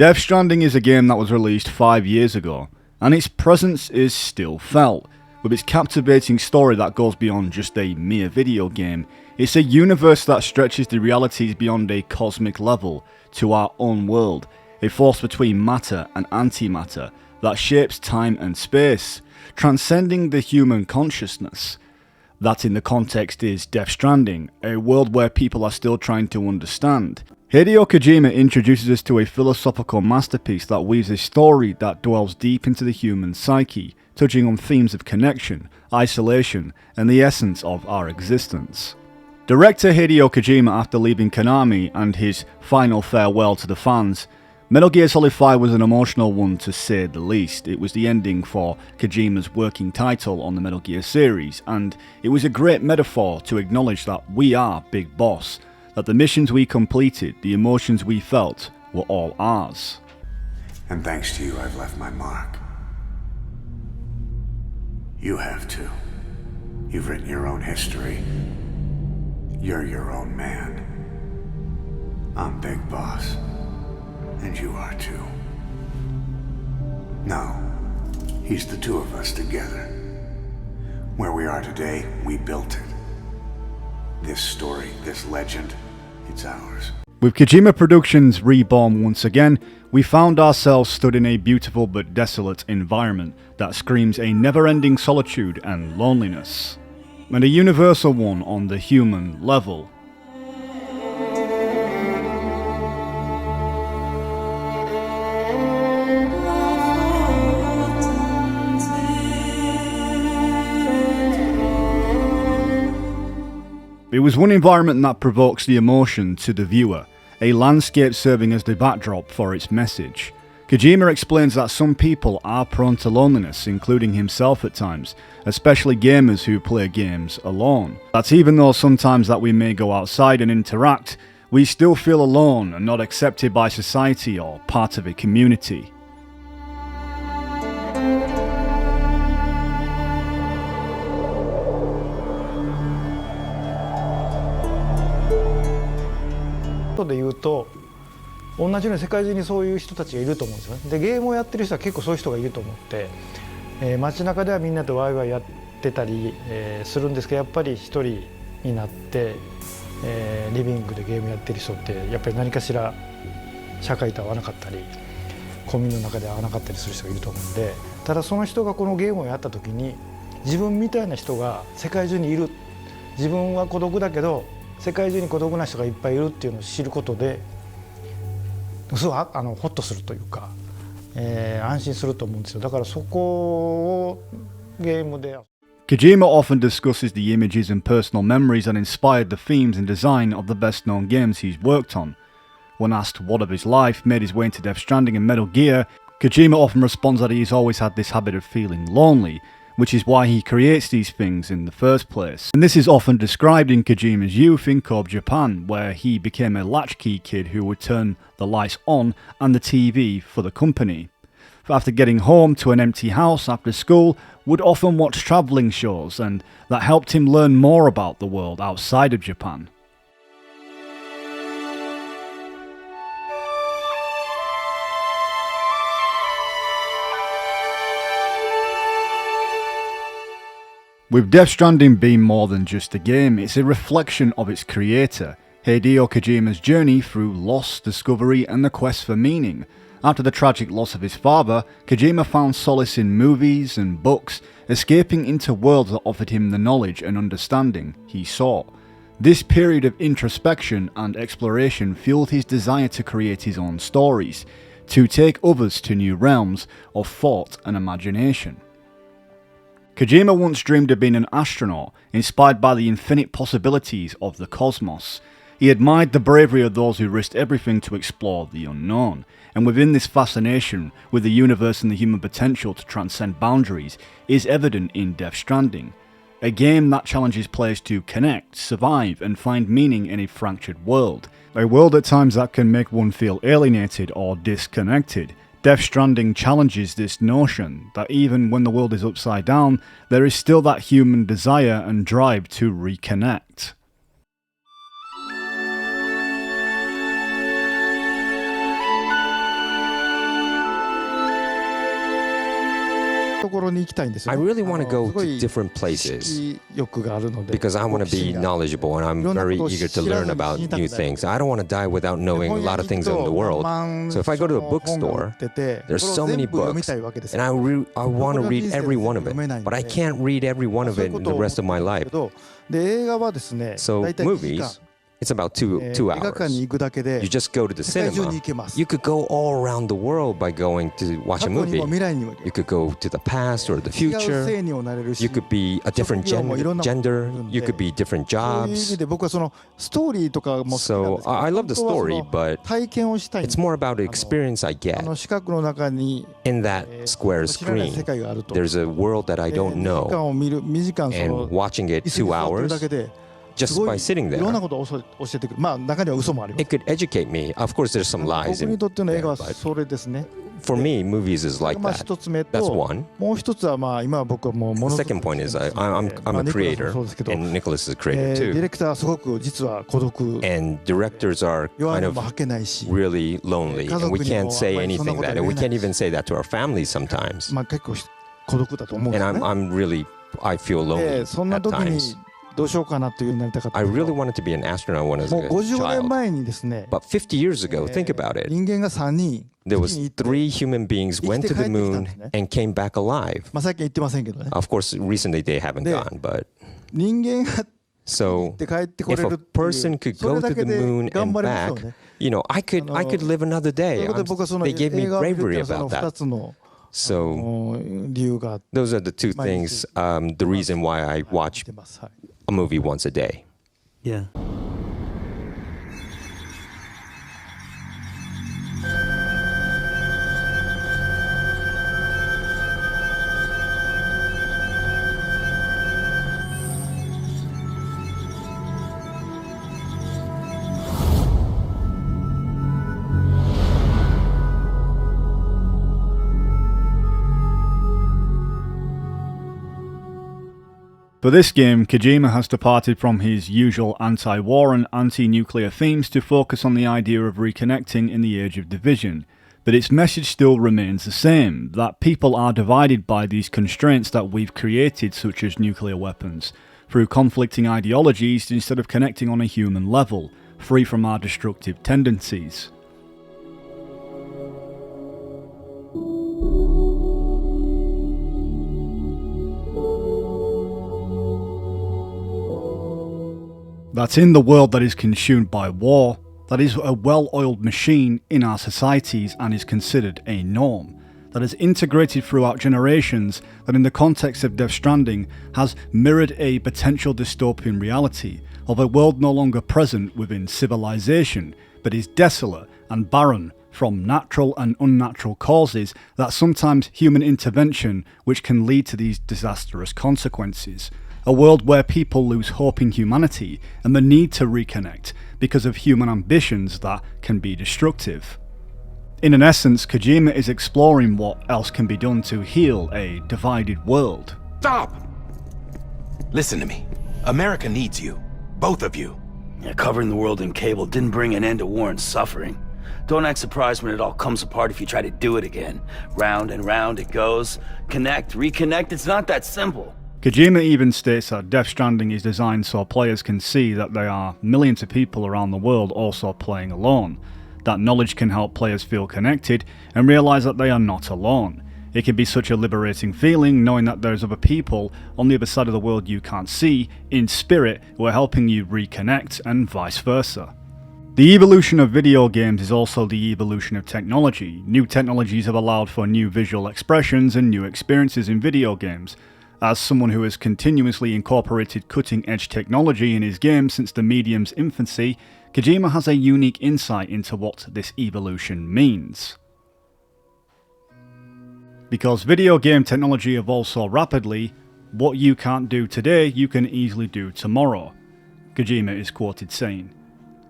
Death Stranding is a game that was released 5 years ago, and its presence is still felt. With its captivating story that goes beyond just a mere video game, it's a universe that stretches the realities beyond a cosmic level to our own world, a force between matter and antimatter that shapes time and space, transcending the human consciousness. That in the context is Death Stranding, a world where people are still trying to understand. HIDEO Kojima introduces us to a philosophical masterpiece that weaves a story that dwells deep into the human psyche, touching on themes of connection, isolation, and the essence of our existence. Director HIDEO Kojima, after leaving Konami and his final farewell to the fans, Metal Gear Solid 5 was an emotional one to say the least. It was the ending for Kojima's working title on the Metal Gear series, and it was a great metaphor to acknowledge that we are Big Boss, that the missions we completed, the emotions we felt, were all ours. And thanks to you, I've left my mark. You have too. You've written your own history. You're your own man. I'm Big Boss. And you are too. No, he's the two of us together. Where we are today, we built it. This story, this legend, it's ours. With Kojima Productions reborn once again, we found ourselves stood in a beautiful but desolate environment that screams a never-ending solitude and loneliness, and a universal one on the human level. It was one environment that provokes the emotion to the viewer, a landscape serving as the backdrop for its message. Kojima explains that some people are prone to loneliness, including himself at times, especially gamers who play games alone. That even though sometimes that we may go outside and interact, we still feel alone and not accepted by society or part of a community.で言うと同じように世界中にそういう人たちがいると思うんですよね。でゲームをやってる人は結構そういう人がいると思って、街中ではみんなとワイワイやってたり、するんですけど、やっぱり一人になって、リビングでゲームやってる人ってやっぱり何かしら社会と合わなかったりコミュニの中で合わなかったりする人がいると思うんで、ただその人がこのゲームをやった時に自分みたいな人が世界中にいる、自分は孤独だけど世界中に孤独な人がいっぱいいるっていうのを知ることですごいホッとするというか、安心すると思うんですよ。だからそこをゲームで。Kojima often discusses the images and personal memories that inspired the themes and design of the best-known games he's worked on. When asked what of his life made his way into Death Stranding and Metal Gear, Kojima often responds that he's always had this habit of feeling lonely, which is why he creates these things in the first place. And this is often described in Kojima's youth in Kobe, Japan, where he became a latchkey kid who would turn the lights on and the TV for the company. After getting home to an empty house after school, would often watch travelling shows, and that helped him learn more about the world outside of Japan. With Death Stranding being more than just a game, it's a reflection of its creator, HIDEO Kojima's journey through loss, discovery and the quest for meaning. After the tragic loss of his father, Kojima found solace in movies and books, escaping into worlds that offered him the knowledge and understanding he sought. This period of introspection and exploration fueled his desire to create his own stories, to take others to new realms of thought and imagination. Kojima once dreamed of being an astronaut, inspired by the infinite possibilities of the cosmos. He admired the bravery of those who risked everything to explore the unknown, and within this fascination with the universe and the human potential to transcend boundaries is evident in Death Stranding, a game that challenges players to connect, survive and find meaning in a fractured world, a world at times that can make one feel alienated or disconnected. Death Stranding challenges this notion that even when the world is upside down, there is still that human desire and drive to reconnect. I really want to go to different places because I want to be knowledgeable and I'm very eager to learn about new things. I don't want to die without knowing a lot of things in the world. So if I go to a bookstore, there's so many books and I want to read every one of it, but I can't read every one of it in the rest of my life. So movies, it's about two hours. You just go to the cinema. You could go all around the world by going to watch a movie. You could go to the past or the future. You could be a different gender. You could be different jobs. So I love the story, but it's more about the experience I get. In that square screen, there's a world that I don't know. And watching it 2 hours, just by sitting there, it could educate me. Of course, there's some lies in there, but for me, movies is like that. That's one. The second point is I'm a creator, and Nicholas is a creator too. And directors are kind of really lonely, and we can't say anything that, and we can't even say that to our families sometimes. And I feel lonely at times. I really wanted to be an astronaut when I was a child. But 50 years ago, think about it. There was 3 human beings went to the moon and came back alive. Of course, recently they haven't gone, but... So, if a person could go to the moon and back, I could live another day. They gave me bravery about that. So, those are the 2 things, the reason why I watch a movie once a day. Yeah. For this game, Kojima has departed from his usual anti-war and anti-nuclear themes to focus on the idea of reconnecting in the age of division, but its message still remains the same, that people are divided by these constraints that we've created, such as nuclear weapons, through conflicting ideologies instead of connecting on a human level, free from our destructive tendencies. That in the world that is consumed by war, that is a well-oiled machine in our societies and is considered a norm, that has integrated throughout generations, that in the context of Death Stranding has mirrored a potential dystopian reality of a world no longer present within civilization, but is desolate and barren from natural and unnatural causes, that sometimes human intervention which can lead to these disastrous consequences. A world where people lose hope in humanity and the need to reconnect because of human ambitions that can be destructive. In an essence, Kojima is exploring what else can be done to heal a divided world. Stop! Listen to me. America needs you. Both of you. Yeah, covering the world in cable didn't bring an end to war and suffering. Don't act surprised when it all comes apart if you try to do it again. Round and round it goes. Connect, reconnect, it's not that simple. Kojima even states that Death Stranding is designed so players can see that there are millions of people around the world also playing alone. That knowledge can help players feel connected and realise that they are not alone. It can be such a liberating feeling knowing that there's other people on the other side of the world you can't see, in spirit, who are helping you reconnect, and vice versa. The evolution of video games is also the evolution of technology. New technologies have allowed for new visual expressions and new experiences in video games. As someone who has continuously incorporated cutting-edge technology in his games since the medium's infancy, Kojima has a unique insight into what this evolution means. Because video game technology evolves so rapidly, what you can't do today, you can easily do tomorrow. Kojima is quoted saying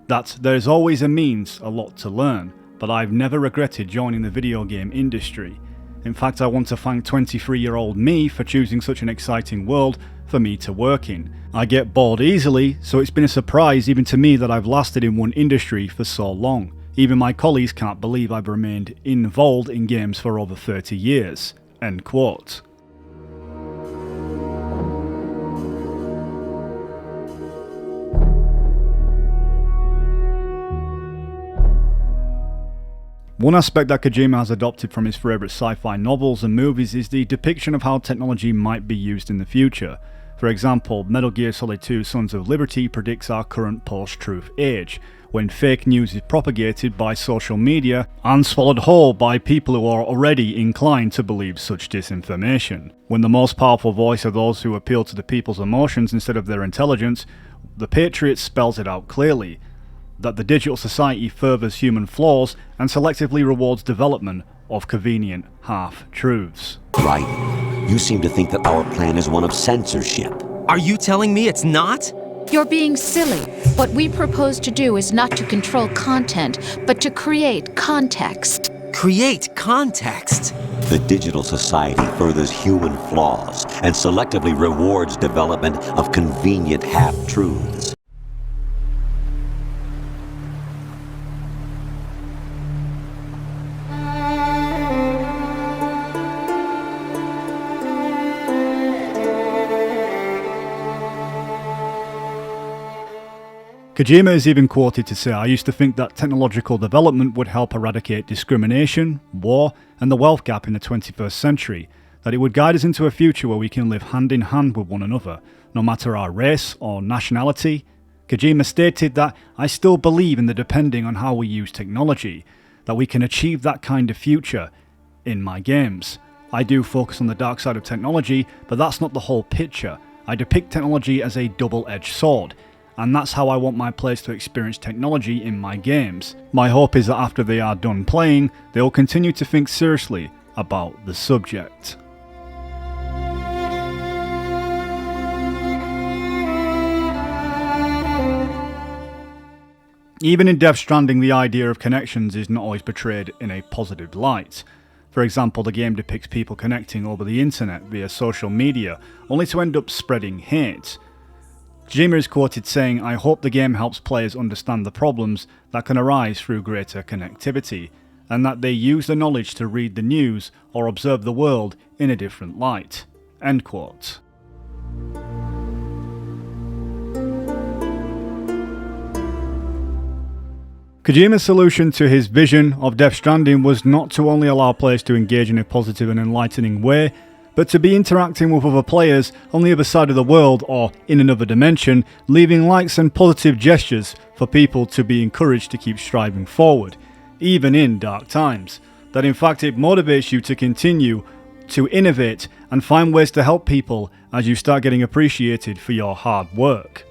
that there is always a means, a lot to learn, but I've never regretted joining the video game industry. In fact, I want to thank 23-year-old me for choosing such an exciting world for me to work in. I get bored easily, so it's been a surprise even to me that I've lasted in one industry for so long. Even my colleagues can't believe I've remained involved in games for over 30 years. End quote. One aspect that Kojima has adopted from his favourite sci-fi novels and movies is the depiction of how technology might be used in the future. For example, Metal Gear Solid 2 Sons of Liberty predicts our current post-truth age, when fake news is propagated by social media and swallowed whole by people who are already inclined to believe such disinformation. When the most powerful voice of those who appeal to the people's emotions instead of their intelligence, the Patriot spells it out clearly, that the digital society furthers human flaws and selectively rewards development of convenient half-truths. Right. You seem to think that our plan is one of censorship. Are you telling me it's not? You're being silly. What we propose to do is not to control content, but to create context. Create context? The digital society furthers human flaws and selectively rewards development of convenient half-truths. Kojima is even quoted to say, "I used to think that technological development would help eradicate discrimination, war, and the wealth gap in the 21st century, that it would guide us into a future where we can live hand in hand with one another, no matter our race or nationality." Kojima stated that, "I still believe in the depending on how we use technology, that we can achieve that kind of future in my games. I do focus on the dark side of technology, but that's not the whole picture. I depict technology as a double-edged sword, and that's how I want my players to experience technology in my games. My hope is that after they are done playing, they will continue to think seriously about the subject." Even in Death Stranding, the idea of connections is not always portrayed in a positive light. For example, the game depicts people connecting over the internet via social media, only to end up spreading hate. Kojima is quoted saying, "I hope the game helps players understand the problems that can arise through greater connectivity, and that they use the knowledge to read the news or observe the world in a different light." End quote. Kojima's solution to his vision of Death Stranding was not to only allow players to engage in a positive and enlightening way, but to be interacting with other players on the other side of the world or in another dimension, leaving likes and positive gestures for people to be encouraged to keep striving forward, even in dark times. That in fact it motivates you to continue to innovate and find ways to help people as you start getting appreciated for your hard work.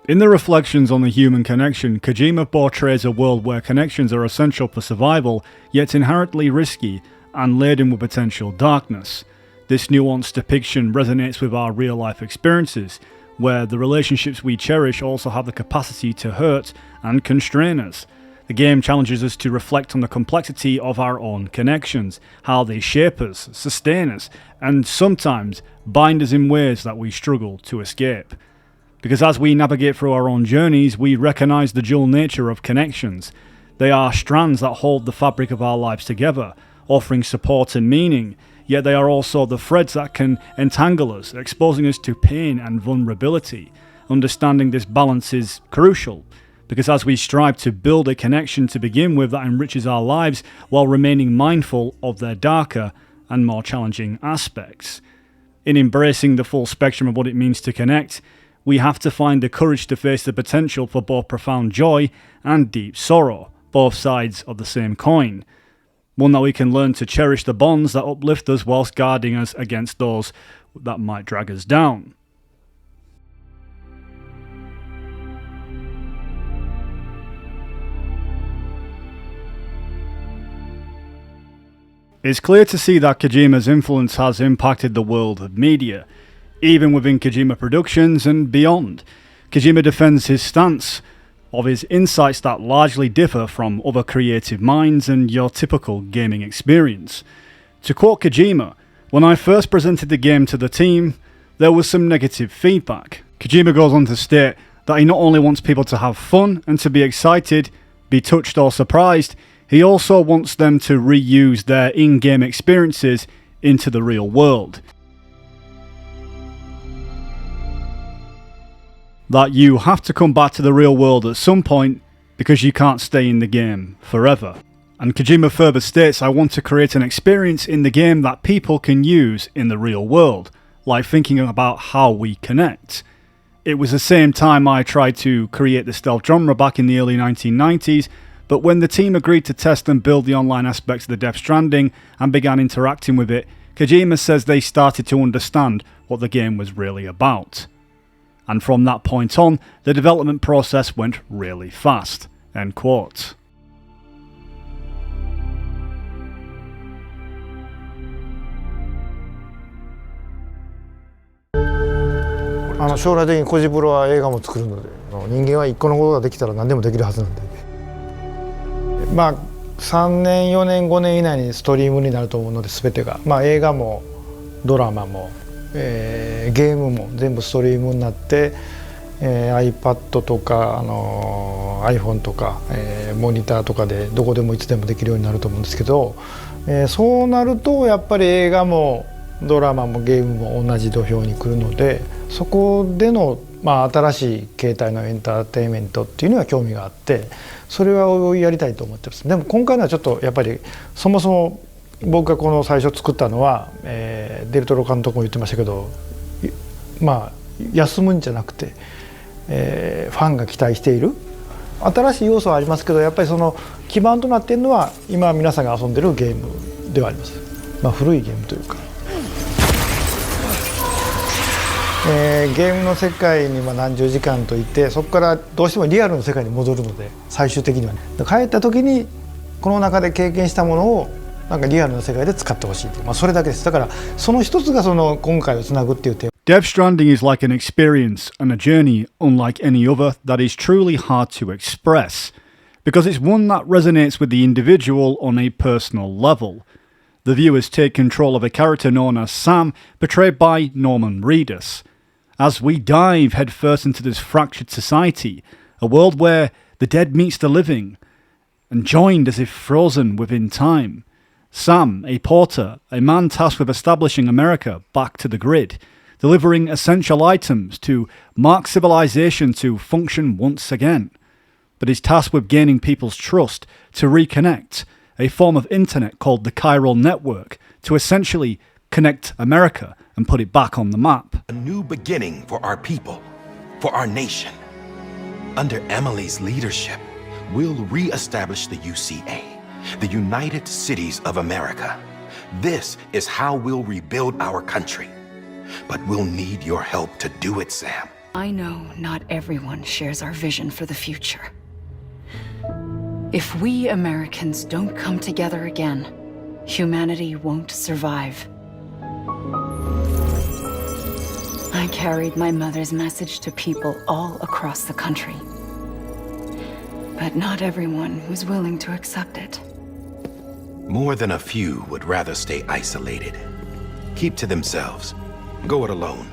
In the reflections on the human connection, Kojima portrays a world where connections are essential for survival, yet inherently risky and laden with potential darkness. This nuanced depiction resonates with our real-life experiences, where the relationships we cherish also have the capacity to hurt and constrain us. The game challenges us to reflect on the complexity of our own connections, how they shape us, sustain us, and sometimes bind us in ways that we struggle to escape. Because as we navigate through our own journeys, we recognise the dual nature of connections. They are strands that hold the fabric of our lives together, offering support and meaning, yet they are also the threads that can entangle us, exposing us to pain and vulnerability. Understanding this balance is crucial, because as we strive to build a connection to begin with that enriches our lives while remaining mindful of their darker and more challenging aspects. In embracing the full spectrum of what it means to connect, we have to find the courage to face the potential for both profound joy and deep sorrow, both sides of the same coin. One that we can learn to cherish the bonds that uplift us whilst guarding us against those that might drag us down. It's clear to see that Kojima's influence has impacted the world of media, even within Kojima Productions and beyond. Kojima defends his stance of his insights that largely differ from other creative minds and your typical gaming experience. To quote Kojima, "When I first presented the game to the team, there was some negative feedback." Kojima goes on to state that he not only wants people to have fun and to be excited, be touched or surprised, he also wants them to reuse their in-game experiences into the real world. That you have to come back to the real world at some point because you can't stay in the game forever. And Kojima further states, I want to create an experience in the game that people can use in the real world, like thinking about how we connect. It was the same time I tried to create the stealth genre back in the early 1990s, but when the team agreed to test and build the online aspects of the Death Stranding and began interacting with it, Kojima says they started to understand what the game was really about. And from that point on, the development process went really fast. End quote. 将来的にコジプロは映画も作るので、人間は一個のことができたら何でもできるはずなんで、まあ3年4年5年以内にストリームになると思うので、全てが、まあ、映画もドラマも、ゲームも全部ストリームになって、iPad とか、iPhone とか、モニターとかでどこでもいつでもできるようになると思うんですけど、そうなるとやっぱり映画もドラマもゲームも同じ土俵に来るので、そこでの、まあ、新しい形態のエンターテインメントっていうのは興味があって、それはやりたいと思ってます。でも今回のはちょっとやっぱりそもそも僕がこの最初作ったのは、デルトロ監督も言ってましたけど、まあ休むんじゃなくて、ファンが期待している新しい要素はありますけど、やっぱりその基盤となっているのは今皆さんが遊んでるゲームではあります。まあ、古いゲームというか、ゲームの世界に何十時間といて、そこからどうしてもリアルの世界に戻るので、最終的にはね、帰った時にこの中で経験したものをなんかリアルな世界で使ってほしいという、まあ、それだけです。だからその一つがその今回をつなぐっていう点。Death Stranding is like an experience and a journey unlike any other that is truly hard to express, because it's one that resonates with the individual on a personal level. The viewers take control of a character known as Sam, portrayed by Norman Reedus. As we dive headfirst into this fractured society, a world where the dead meets the living, and joined as if frozen within time. Sam, a porter, a man tasked with establishing America back to the grid, delivering essential items to mark civilization to function once again, but is tasked with gaining people's trust to reconnect, a form of internet called the chiral network, to essentially connect America and put it back on the map. A new beginning for our people, for our nation. Under Amelie's leadership, we'll re-establish the UCA, the United Cities of America. This is how we'll rebuild our country. But we'll need your help to do it, Sam. I know not everyone shares our vision for the future. If we Americans don't come together again, humanity won't survive. I carried my mother's message to people all across the country. But not everyone was willing to accept it. More than a few would rather stay isolated, keep to themselves, go it alone.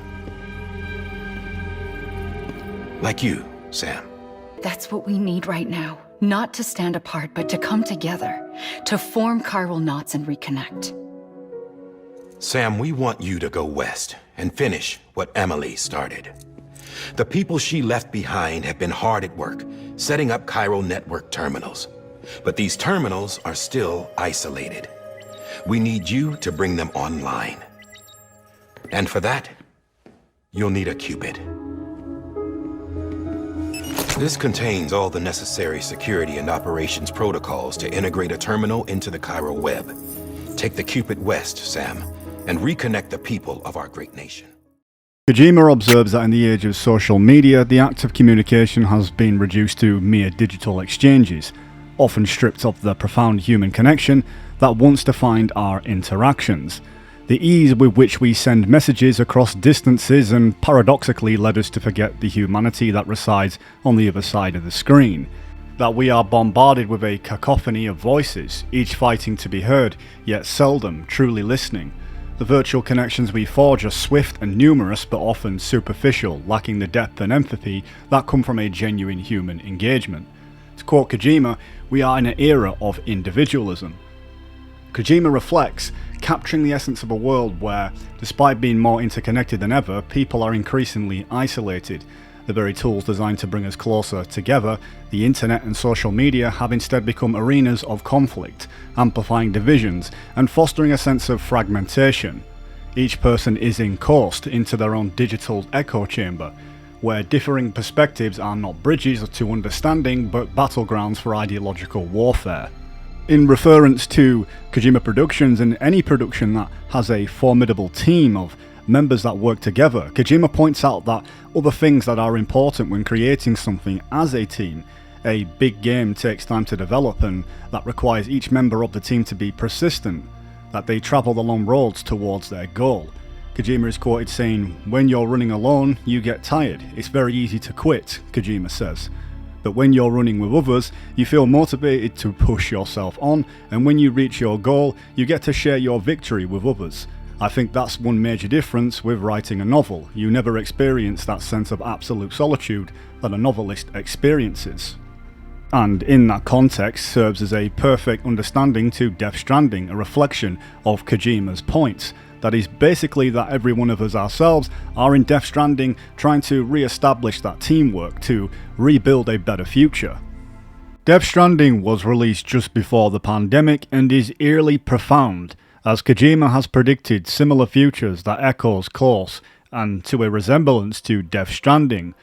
Like you, Sam. That's what we need right now. Not to stand apart, but to come together, to form chiral knots and reconnect. Sam, we want you to go west and finish what Amelie started. The people she left behind have been hard at work, setting up chiral network terminals. But these terminals are still isolated. We need you to bring them online. And for that, you'll need a Cupid. This contains all the necessary security and operations protocols to integrate a terminal into the chiral web. Take the Cupid west, Sam, and reconnect the people of our great nation. Kojima observes that in the age of social media, the act of communication has been reduced to mere digital exchanges, often stripped of the profound human connection that once defined our interactions. The ease with which we send messages across distances and paradoxically led us to forget the humanity that resides on the other side of the screen. That we are bombarded with a cacophony of voices, each fighting to be heard, yet seldom truly listening. The virtual connections we forge are swift and numerous, but often superficial, lacking the depth and empathy that come from a genuine human engagement. To quote Kojima, we are in an era of individualism. Kojima reflects, capturing the essence of a world where, despite being more interconnected than ever, people are increasingly isolated, The very tools designed to bring us closer together, the internet and social media have instead become arenas of conflict, amplifying divisions and fostering a sense of fragmentation. Each person is encouraged into their own digital echo chamber, where differing perspectives are not bridges to understanding but battlegrounds for ideological warfare. In reference to Kojima Productions and any production that has a formidable team of members that work together, Kojima points out that other things that are important when creating something as a team. A big game takes time to develop, and that requires each member of the team to be persistent, that they travel the long roads towards their goal. Kojima is quoted saying, "When you're running alone, you get tired. It's very easy to quit," Kojima says. But when you're running with others, you feel motivated to push yourself on, and when you reach your goal, you get to share your victory with others. I think that's one major difference with writing a novel. You never experience that sense of absolute solitude that a novelist experiences. And in that context serves as a perfect understanding to Death Stranding, a reflection of Kojima's points. That is basically that every one of us ourselves are in Death Stranding trying to re-establish that teamwork to rebuild a better future. Death Stranding was released just before the pandemic and is eerily profound, as Kojima has predicted similar futures that echoes close and to a resemblance to Death Stranding,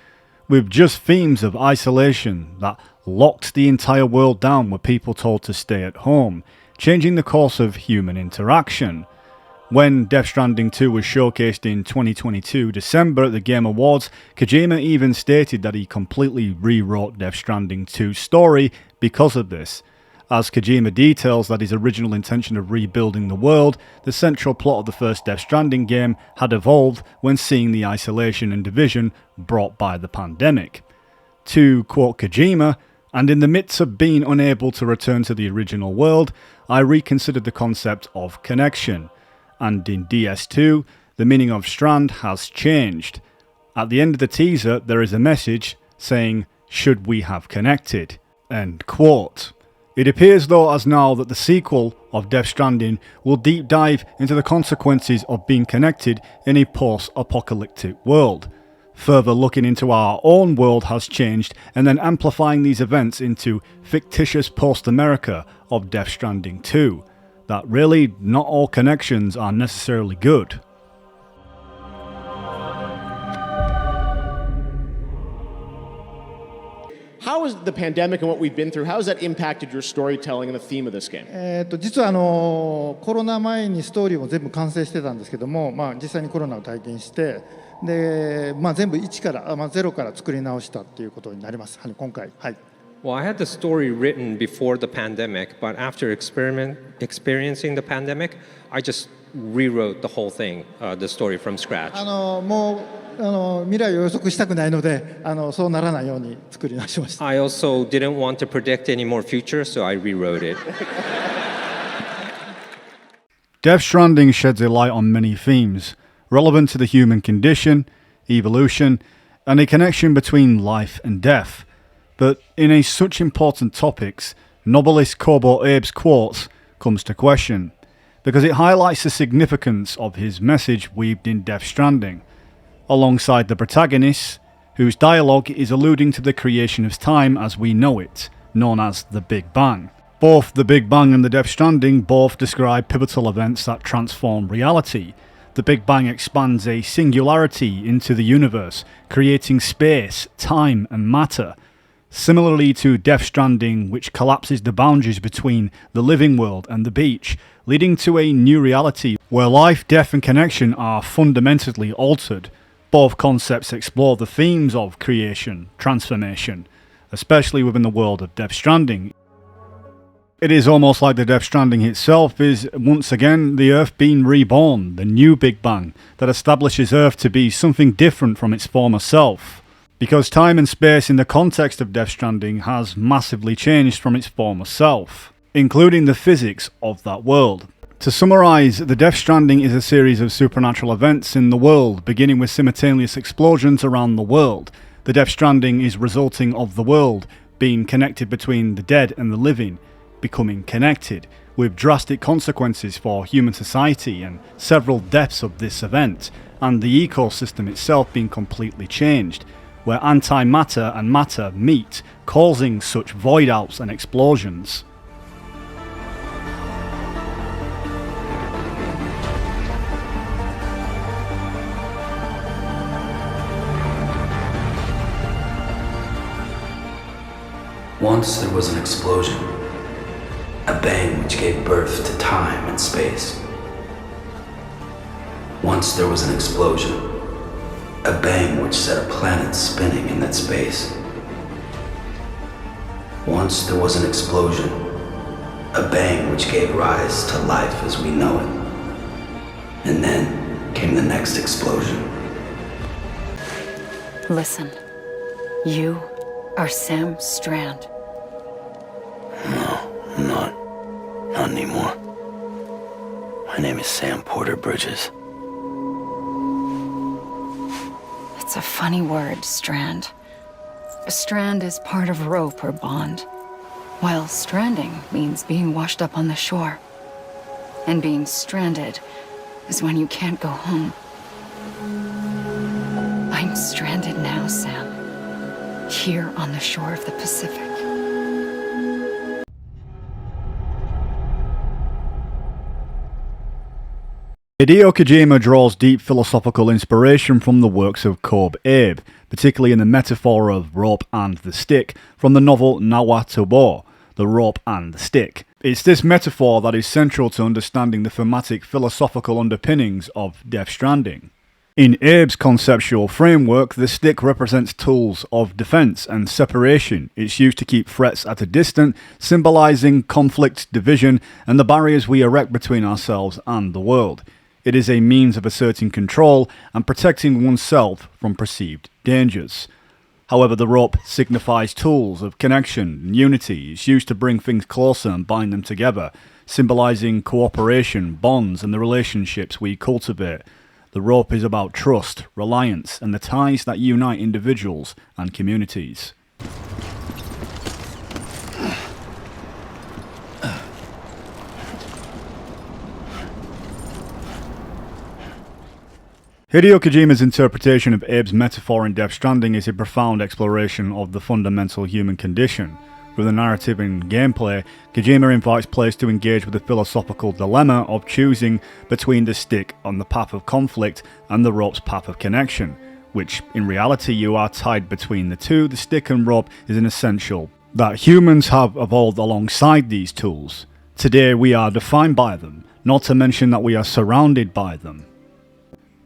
with just themes of isolation that locked the entire world down with people told to stay at home, changing the course of human interaction. When Death Stranding 2 was showcased in 2022 December at the Game Awards, Kojima even stated that he completely rewrote Death Stranding 2's story because of this. As Kojima details that his original intention of rebuilding the world, the central plot of the first Death Stranding game had evolved when seeing the isolation and division brought by the pandemic. To quote Kojima, "And in the midst of being unable to return to the original world, I reconsidered the concept of connection. And in DS2, the meaning of strand has changed. At the end of the teaser, there is a message saying, 'Should we have connected?'" End quote. It appears though as now that the sequel of Death Stranding will deep dive into the consequences of being connected in a post-apocalyptic world. Further looking into our own world has changed and then amplifying these events into fictitious post-America of Death Stranding 2. That really not all connections are necessarily good. How has the pandemic and what we've been through, how has that impacted your storytelling and the theme of this game? 実はコロナ前にストーリーも全部完成してたんですけども、実際にコロナを体験して、で、全部一から、ゼロから作り直したっていうことになります。今回、はい。Well, I had the story written before the pandemic, but after experiencing the pandemic, I just rewrote the whole thing, the story from scratch. もう未来を予測したくないので、そうならないように作り直しました。I also didn't want to predict any more future, so I rewrote it. Death Stranding sheds a light on many themes relevant to the human condition, evolution, and a connection between life and death. But in such important topics, novelist Kobo Abe's quotes comes to question, because it highlights the significance of his message weaved in Death Stranding, alongside the protagonist, whose dialogue is alluding to the creation of time as we know it, known as the Big Bang. Both the Big Bang and the Death Stranding both describe pivotal events that transform reality. The Big Bang expands a singularity into the universe, creating space, time and matter. Similarly to Death Stranding, which collapses the boundaries between the living world and the beach, leading to a new reality where life, death and connection are fundamentally altered. Both concepts explore the themes of creation, transformation, especially within the world of Death Stranding. It is almost like the Death Stranding itself is once again the Earth being reborn, the new Big Bang that establishes Earth to be something different from its former self. Because time and space in the context of Death Stranding has massively changed from its former self, including the physics of that world. To summarise, the Death Stranding is a series of supernatural events in the world, beginning with simultaneous explosions around the world. The Death Stranding is resulting of the world being connected between the dead and the living, becoming connected, with drastic consequences for human society and several deaths of this event, and the ecosystem itself being completely changed. where antimatter and matter meet, causing such void-outs and explosions. Once there was an explosion, a bang which gave birth to time and space. Once there was an explosion, a bang which set a planet spinning in that space. Once there was an explosion, a bang which gave rise to life as we know it. And then came the next explosion. Listen, you are Sam Strand. No, I'm not. Not anymore. My name is Sam Porter Bridges. It's a funny word, strand. A strand is part of rope or bond, while stranding means being washed up on the shore. And being stranded is when you can't go home. I'm stranded now, Sam. Here on the shore of the Pacific. HIDEO Kojima draws deep philosophical inspiration from the works of Kobe Abe, particularly in the metaphor of rope and the stick from the novel Nawatobo, The Rope and the Stick. It's this metaphor that is central to understanding the thematic philosophical underpinnings of Death Stranding. In Abe's conceptual framework, the stick represents tools of defense and separation. It's used to keep threats at a distance, symbolizing conflict, division, and the barriers we erect between ourselves and the world. It is a means of asserting control and protecting oneself from perceived dangers. However, the rope signifies tools of connection and unity. It's used to bring things closer and bind them together, symbolizing cooperation, bonds, and the relationships we cultivate. The rope is about trust, reliance, and the ties that unite individuals and communities. HIDEO Kojima's interpretation of Abe's metaphor in Death Stranding is a profound exploration of the fundamental human condition. Through the narrative and gameplay, Kojima invites players to engage with the philosophical dilemma of choosing between the stick on the path of conflict and the rope's path of connection, which in reality you are tied between the two. The stick and rope is an essential that humans have evolved alongside these tools. Today we are defined by them, not to mention that we are surrounded by them.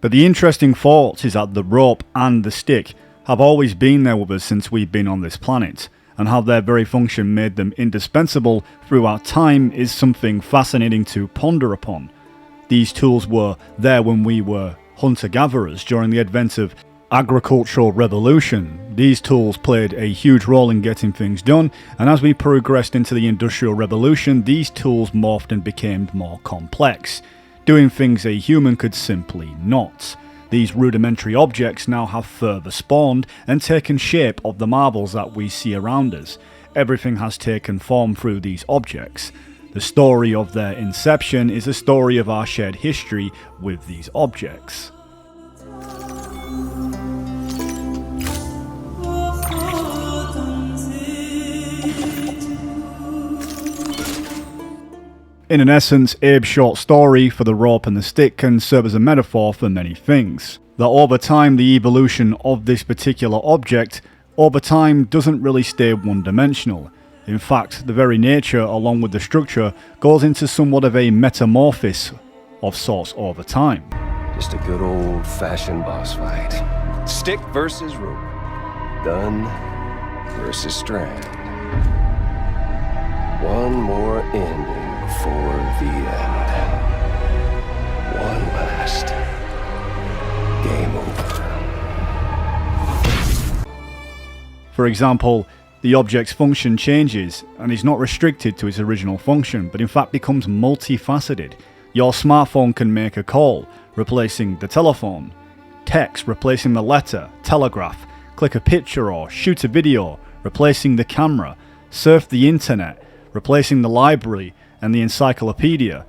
But the interesting thought is that the rope and the stick have always been there with us since we've been on this planet, and how their very function made them indispensable throughout time is something fascinating to ponder upon. These tools were there when we were hunter-gatherers during the advent of agricultural revolution. These tools played a huge role in getting things done, and as we progressed into the industrial revolution, these tools morphed and became more complex, doing things a human could simply not. These rudimentary objects now have further spawned and taken shape of the marvels that we see around us. Everything has taken form through these objects. The story of their inception is a story of our shared history with these objects. In an essence, Abe's short story for the rope and the stick can serve as a metaphor for many things. That over time the evolution of this particular object over time doesn't really stay one-dimensional. In fact, the very nature along with the structure goes into somewhat of a metamorphosis of sorts over time. Just a good old-fashioned boss fight. Stick versus rope. Gun versus strand. One more ending before the end. One last game over. For example, the object's function changes and is not restricted to its original function, but in fact becomes multifaceted. Your smartphone can make a call, replacing the telephone. Text, replacing the letter, telegraph. Click a picture or shoot a video, replacing the camera. Surf the internet, replacing the library and the encyclopedia.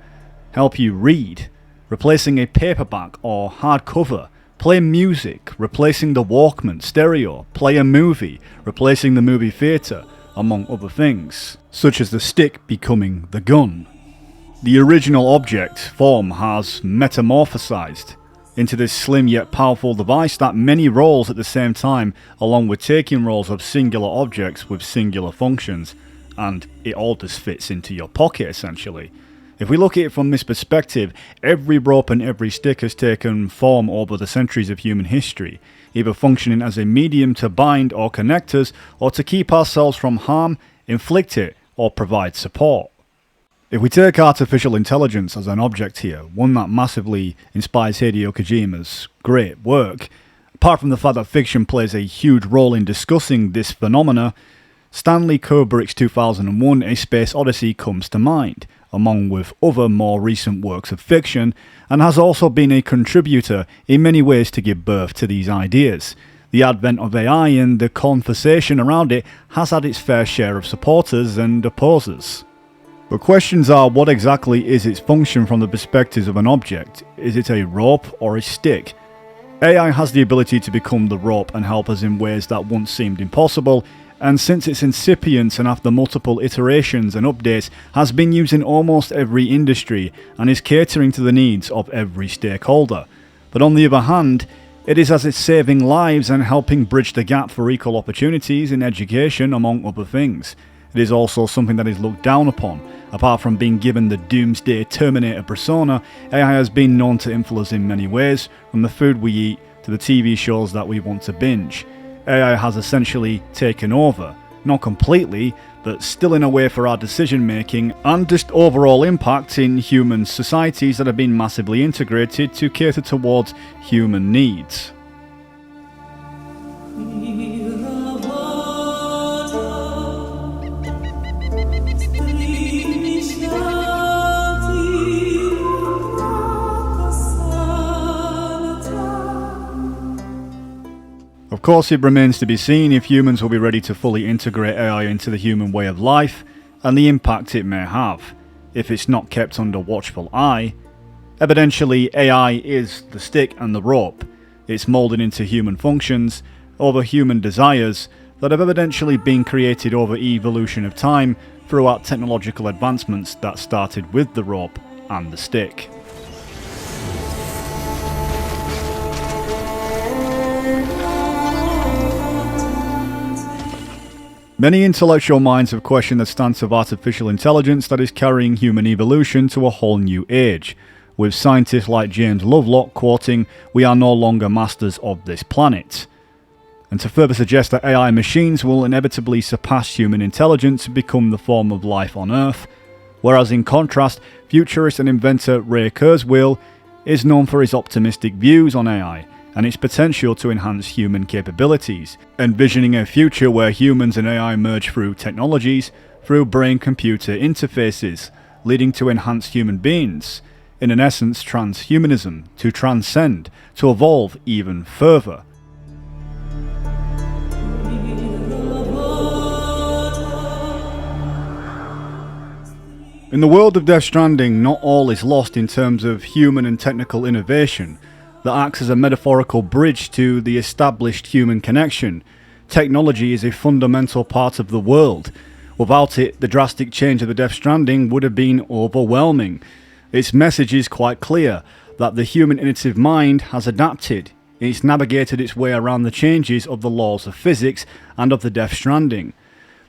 Help you read, replacing a paperback or hardcover play music, replacing the Walkman, stereo, play a movie, replacing the movie theatre, among other things, such as the stick becoming the gun. The original object form has metamorphosized into this slim yet powerful device that many roles at the same time, along with taking roles of singular objects with singular functions, and it all just fits into your pocket essentially. If we look at it from this perspective, every rope and every stick has taken form over the centuries of human history, either functioning as a medium to bind or connect us, or to keep ourselves from harm, inflict it, or provide support. If we take artificial intelligence as an object here, one that massively inspires HIDEO Kojima's great work, apart from the fact that fiction plays a huge role in discussing this phenomena, Stanley Kubrick's 2001 A Space Odyssey comes to mind, along with other more recent works of fiction, and has also been a contributor in many ways to give birth to these ideas. The advent of AI and the conversation around it has had its fair share of supporters and opposers. But questions are, what exactly is its function from the perspective of an object? Is it a rope or a stick? AI has the ability to become the rope and help us in ways that once seemed impossible, and since its incipience and after multiple iterations and updates has been used in almost every industry and is catering to the needs of every stakeholder. But on the other hand, it is as it's saving lives and helping bridge the gap for equal opportunities in education, among other things. It is also something that is looked down upon. Apart from being given the doomsday Terminator persona, AI has been known to influence in many ways, from the food we eat to the TV shows that we want to binge. AI has essentially taken over, not completely, but still in a way for our decision making and just overall impact in human societies that have been massively integrated to cater towards human needs. Of course, it remains to be seen if humans will be ready to fully integrate AI into the human way of life, and the impact it may have, if it's not kept under watchful eye. Evidentially, AI is the stick and the rope. It's moulded into human functions, over human desires, that have evidentially been created over evolution of time throughout technological advancements that started with the rope and the stick. Many intellectual minds have questioned the stance of artificial intelligence that is carrying human evolution to a whole new age, with scientists like James Lovelock quoting, "We are no longer masters of this planet," and to further suggest that AI machines will inevitably surpass human intelligence and become the form of life on Earth, whereas in contrast, futurist and inventor Ray Kurzweil is known for his optimistic views on AI, and its potential to enhance human capabilities, envisioning a future where humans and AI merge through technologies, through brain-computer interfaces, leading to enhanced human beings, in essence transhumanism, to transcend, to evolve even further. In the world of Death Stranding, not all is lost in terms of human and technical innovation that acts as a metaphorical bridge to the established human connection. Technology is a fundamental part of the world. Without it, the drastic change of the Death Stranding would have been overwhelming. Its message is quite clear, that the human innovative mind has adapted. It's navigated its way around the changes of the laws of physics and of the Death Stranding.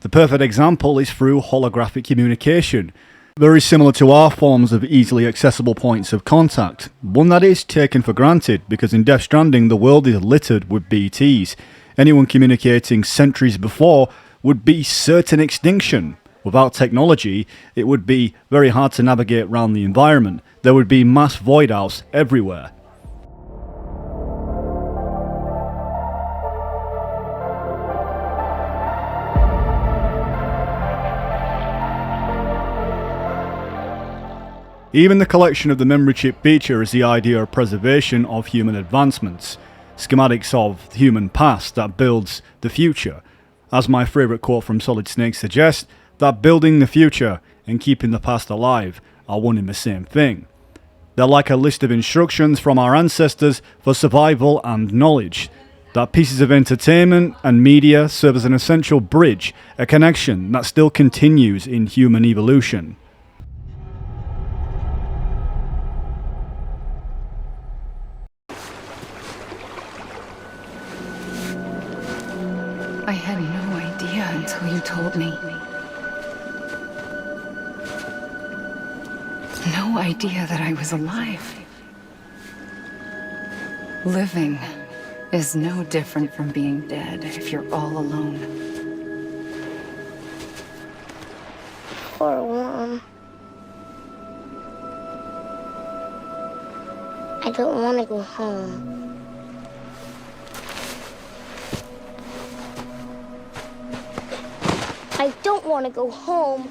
The perfect example is through holographic communication, very similar to our forms of easily accessible points of contact, one that is taken for granted because in Death Stranding the world is littered with BTs. Anyone communicating centuries before would be certain extinction. Without technology, it would be very hard to navigate around the environment. There would be mass void outs everywhere. Even the collection of the memory chip feature is the idea of preservation of human advancements, schematics of human past that builds the future. As my favourite quote from Solid Snake suggests, that building the future and keeping the past alive are one and the same thing. They're like a list of instructions from our ancestors for survival and knowledge. That pieces of entertainment and media serve as an essential bridge, a connection that still continues in human evolution. I had no idea until you told me. No idea that I was alive. Living is no different from being dead if you're all alone. Poor Mom. I don't want to go home. I don't want to go home.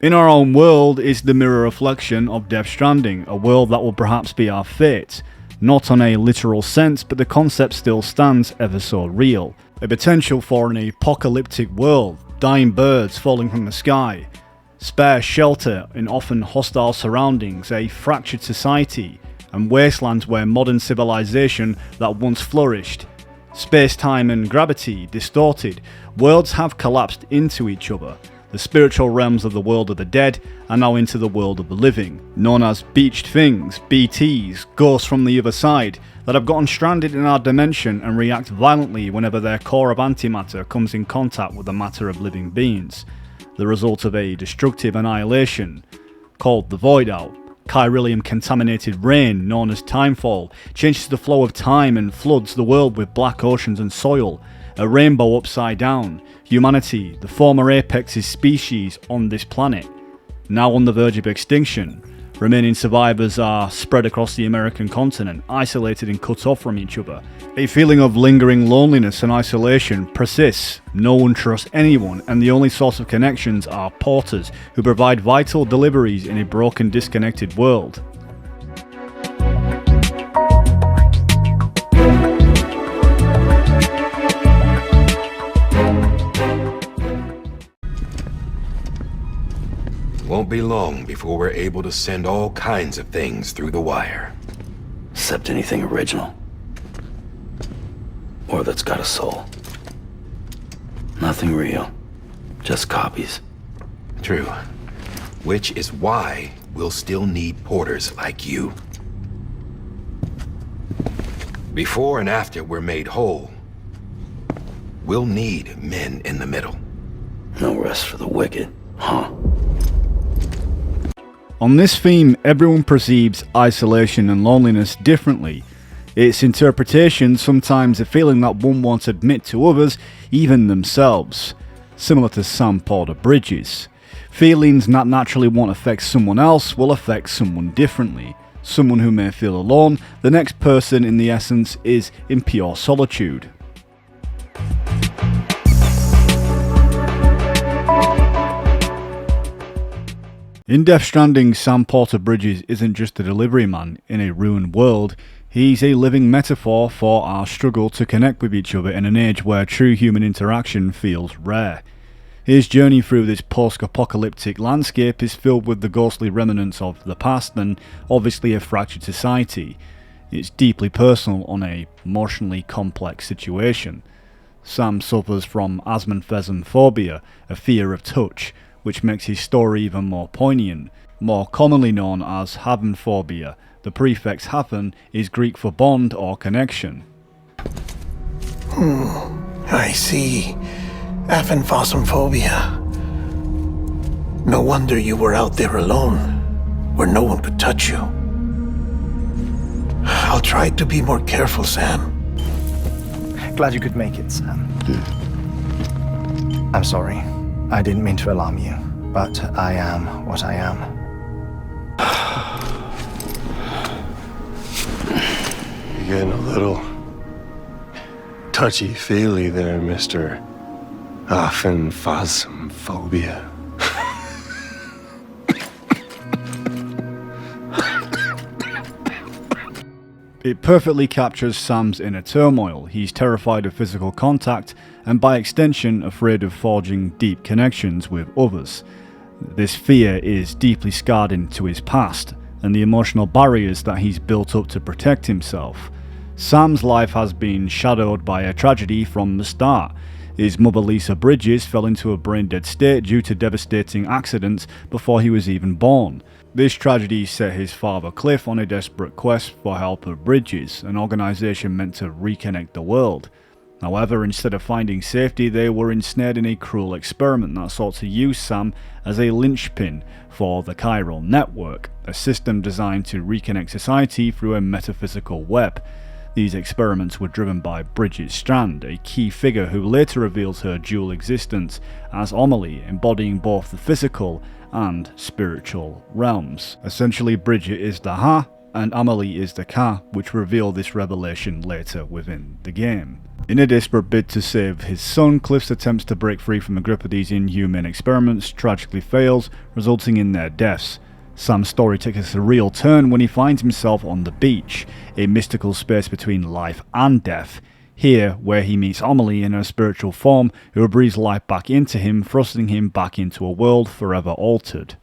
In our own world is the mirror reflection of Death Stranding, a world that will perhaps be our fate. Not on a literal sense, but the concept still stands ever so real. A potential for an apocalyptic world, dying birds falling from the sky, spare shelter in often hostile surroundings, a fractured society, and wastelands where modern civilization that once flourished. Space-time and gravity distorted, worlds have collapsed into each other. The spiritual realms of the world of the dead are now into the world of the living, known as beached things, BTs, ghosts from the other side, that have gotten stranded in our dimension and react violently whenever their core of antimatter comes in contact with the matter of living beings. The result of a destructive annihilation, called the Void Out. Chiralium contaminated rain, known as timefall, changes the flow of time and floods the world with black oceans and soil. A rainbow upside down. Humanity, the former apex's species on this planet, now on the verge of extinction. Remaining survivors are spread across the American continent, isolated and cut off from each other. A feeling of lingering loneliness and isolation persists. No one trusts anyone, and the only source of connections are porters who provide vital deliveries in a broken, disconnected world. Won't be long before we're able to send all kinds of things through the wire. Except anything original. Or that's got a soul. Nothing real. Just copies. True. Which is why we'll still need porters like you. Before and after we're made whole, we'll need men in the middle. No rest for the wicked, huh? On this theme, everyone perceives isolation and loneliness differently. Its interpretation sometimes a feeling that one won't admit to others, even themselves. Similar to Sam Porter Bridges. Feelings that naturally won't affect someone else will affect someone differently. Someone who may feel alone, the next person in the essence is in pure solitude. In Death Stranding, Sam Porter Bridges isn't just a delivery man in a ruined world, he's a living metaphor for our struggle to connect with each other in an age where true human interaction feels rare. His journey through this post-apocalyptic landscape is filled with the ghostly remnants of the past and obviously a fractured society. It's deeply personal on a emotionally complex situation. Sam suffers from asthmaphobia, a fear of touch, which makes his story even more poignant, more commonly known as havenophobia. The prefix haven is Greek for bond or connection. I see. Aphenphosphobia. No wonder you were out there alone, where no one could touch you. I'll try to be more careful, Sam. Glad you could make it, Sam. I'm sorry. I didn't mean to alarm you, but I am what I am. You're getting a little touchy-feely there, Mr. Aphenphosphobia. It perfectly captures Sam's inner turmoil. He's terrified of physical contact and by extension afraid of forging deep connections with others. This fear is deeply scarred into his past and the emotional barriers that he's built up to protect himself. Sam's life has been shadowed by a tragedy from the start. His mother Lisa Bridges fell into a brain-dead state due to devastating accidents before he was even born. This tragedy set his father Cliff on a desperate quest for help of Bridges, an organisation meant to reconnect the world. However, instead of finding safety, they were ensnared in a cruel experiment that sought to use Sam as a linchpin for the chiral network, a system designed to reconnect society through a metaphysical web. These experiments were driven by Bridget Strand, a key figure who later reveals her dual existence as Amelie, embodying both the physical and spiritual realms. Essentially, Bridget is the Ha and Amelie is the Ka, which reveal this revelation later within the game. In a desperate bid to save his son, Cliff's attempts to break free from a grip of these inhuman experiments tragically fails, resulting in their deaths. Sam's story takes a surreal turn when he finds himself on the beach, a mystical space between life and death. Here, where he meets Amelie in her spiritual form, who breathes life back into him, thrusting him back into a world forever altered.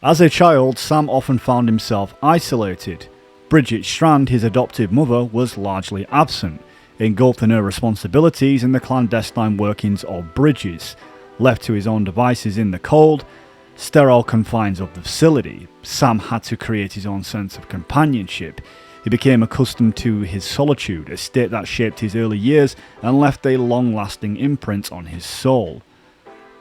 As a child, Sam often found himself isolated. Bridget Strand, his adoptive mother, was largely absent, engulfed in her responsibilities and the clandestine workings of Bridges. Left to his own devices in the cold, sterile confines of the facility, Sam had to create his own sense of companionship. He became accustomed to his solitude, a state that shaped his early years and left a long-lasting imprint on his soul.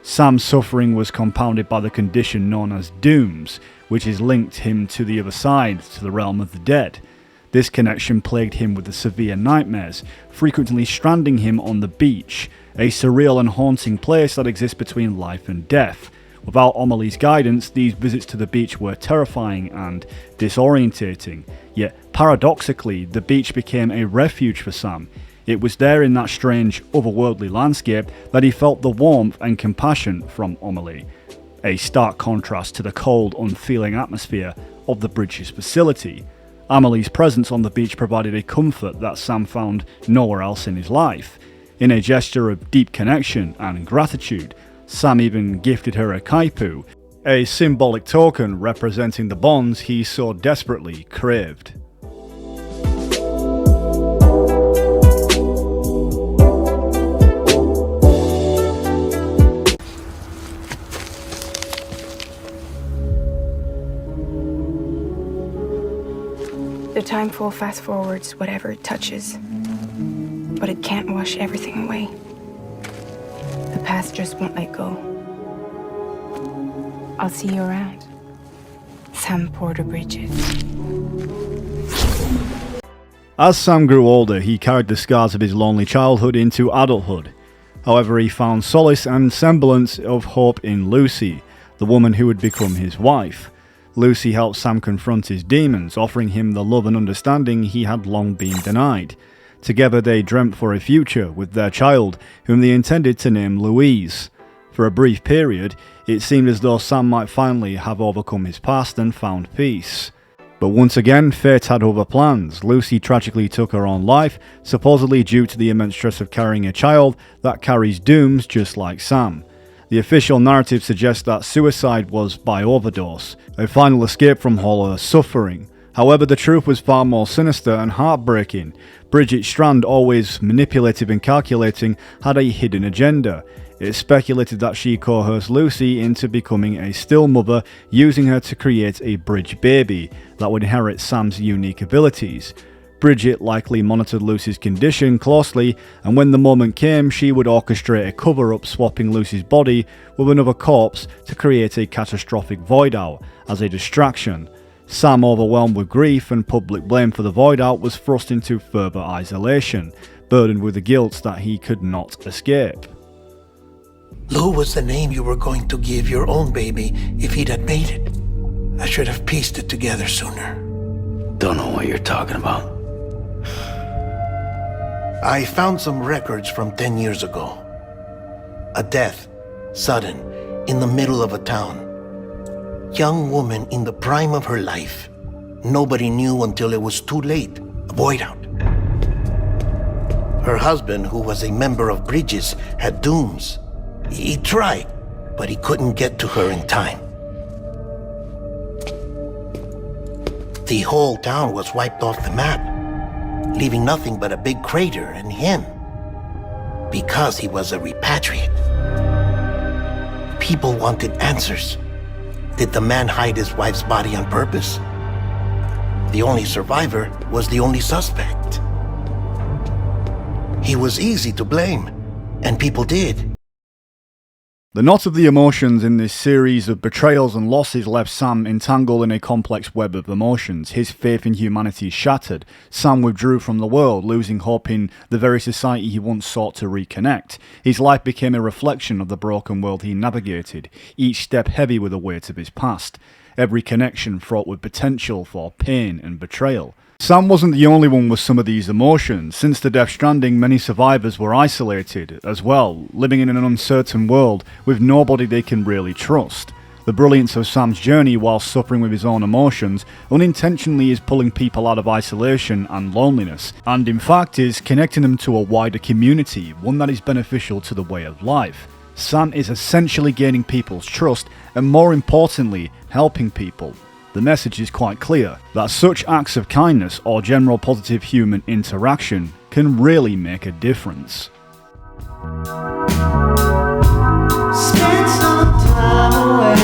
Sam's suffering was compounded by the condition known as dooms, which has linked him to the other side, to the realm of the dead. This connection plagued him with the severe nightmares, frequently stranding him on the beach, a surreal and haunting place that exists between life and death. Without Amelie's guidance, these visits to the beach were terrifying and disorientating, yet paradoxically, the beach became a refuge for Sam. It was there in that strange, otherworldly landscape that he felt the warmth and compassion from Amelie, a stark contrast to the cold, unfeeling atmosphere of the Bridges facility. Amelie's presence on the beach provided a comfort that Sam found nowhere else in his life. In a gesture of deep connection and gratitude, Sam even gifted her a kaipu, a symbolic token representing the bonds he so desperately craved. The time flow fast forwards whatever it touches, but it can't wash everything away. The past just won't let go. I'll see you around. Sam Porter Bridges. As Sam grew older, he carried the scars of his lonely childhood into adulthood. However, he found solace and semblance of hope in Lucy, the woman who would become his wife. Lucy helped Sam confront his demons, offering him the love and understanding he had long been denied. Together they dreamt for a future with their child, whom they intended to name Louise. For a brief period, it seemed as though Sam might finally have overcome his past and found peace. But once again, fate had other plans. Lucy tragically took her own life, supposedly due to the immense stress of carrying a child that carries dooms just like Sam. The official narrative suggests that suicide was by overdose, a final escape from all her suffering. However, the truth was far more sinister and heartbreaking. Bridget Strand, always manipulative and calculating, had a hidden agenda. It's speculated that she coerced Lucy into becoming a still mother, using her to create a bridge baby that would inherit Sam's unique abilities. Bridget likely monitored Lucy's condition closely, and when the moment came, she would orchestrate a cover-up, swapping Lucy's body with another corpse to create a catastrophic void out as a distraction. Sam, overwhelmed with grief and public blame for the void out, was thrust into further isolation, burdened with the guilt that he could not escape. Lou was the name you were going to give your own baby if he'd had made it. I should have pieced it together sooner. Don't know what you're talking about. I found some records from 10 years ago. A death, sudden, in the middle of a town. Young woman in the prime of her life. Nobody knew until it was too late. A void out. Her husband, who was a member of Bridges, had dooms. He tried, but he couldn't get to her in time. The whole town was wiped off the map, leaving nothing but a big crater and him, because he was a repatriate. People wanted answers. Did the man hide his wife's body on purpose? The only survivor was the only suspect. He was easy to blame, and people did. The knot of the emotions in this series of betrayals and losses left Sam entangled in a complex web of emotions. His faith in humanity shattered. Sam withdrew from the world, losing hope in the very society he once sought to reconnect. His life became a reflection of the broken world he navigated, each step heavy with the weight of his past, every connection fraught with potential for pain and betrayal. Sam wasn't the only one with some of these emotions. Since the Death Stranding, many survivors were isolated as well, living in an uncertain world with nobody they can really trust. The brilliance of Sam's journey while suffering with his own emotions unintentionally is pulling people out of isolation and loneliness, and in fact is connecting them to a wider community, one that is beneficial to the way of life. Sam is essentially gaining people's trust and, more importantly, helping people. The message is quite clear, that such acts of kindness or general positive human interaction can really make a difference. Spend some time away,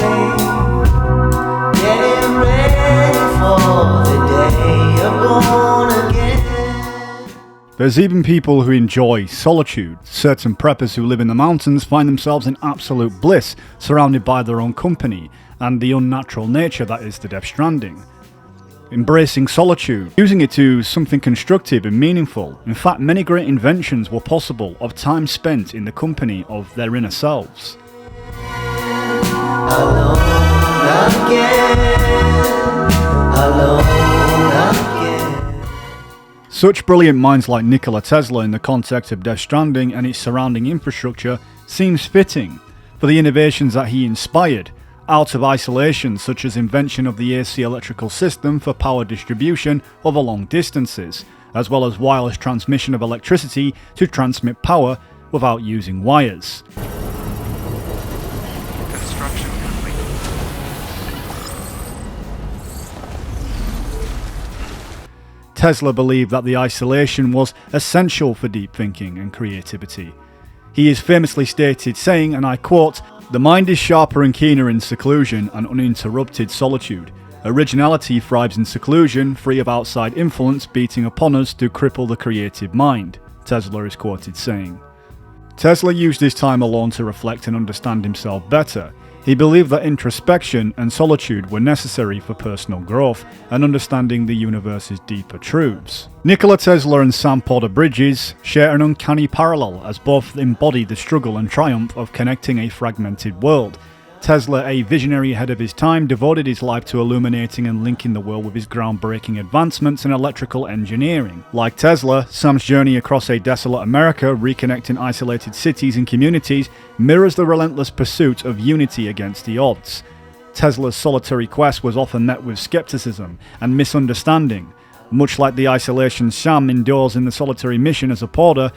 getting ready for the day you're born again. There's even people who enjoy solitude. Certain preppers who live in the mountains find themselves in absolute bliss, surrounded by their own company, and the unnatural nature that is the Death Stranding. Embracing solitude, using it to something constructive and meaningful. In fact, many great inventions were possible of time spent in the company of their inner selves. Alone again. Such brilliant minds like Nikola Tesla in the context of Death Stranding and its surrounding infrastructure seems fitting for the innovations that he inspired, out of isolation, such as invention of the AC electrical system for power distribution over long distances, as well as wireless transmission of electricity to transmit power without using wires. Construction complete. Tesla believed that the isolation was essential for deep thinking and creativity. He is famously stated saying, and I quote, "The mind is sharper and keener in seclusion and uninterrupted solitude. Originality thrives in seclusion, free of outside influence beating upon us to cripple the creative mind," Tesla is quoted saying. Tesla used his time alone to reflect and understand himself better. He believed that introspection and solitude were necessary for personal growth and understanding the universe's deeper truths. Nikola Tesla and Sam Porter Bridges share an uncanny parallel as both embody the struggle and triumph of connecting a fragmented world. Tesla, a visionary ahead of his time, devoted his life to illuminating and linking the world with his groundbreaking advancements in electrical engineering. Like Tesla, Sam's journey across a desolate America, reconnecting isolated cities and communities, mirrors the relentless pursuit of unity against the odds. Tesla's solitary quest was often met with skepticism and misunderstanding, much like the isolation Sam endures in the solitary mission as a porter,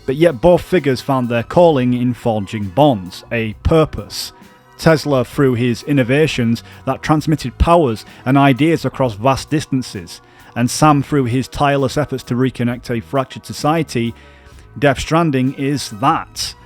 but yet both figures found their calling in forging bonds, a purpose. Tesla through his innovations that transmitted powers and ideas across vast distances, and Sam through his tireless efforts to reconnect a fractured society. Death Stranding is that.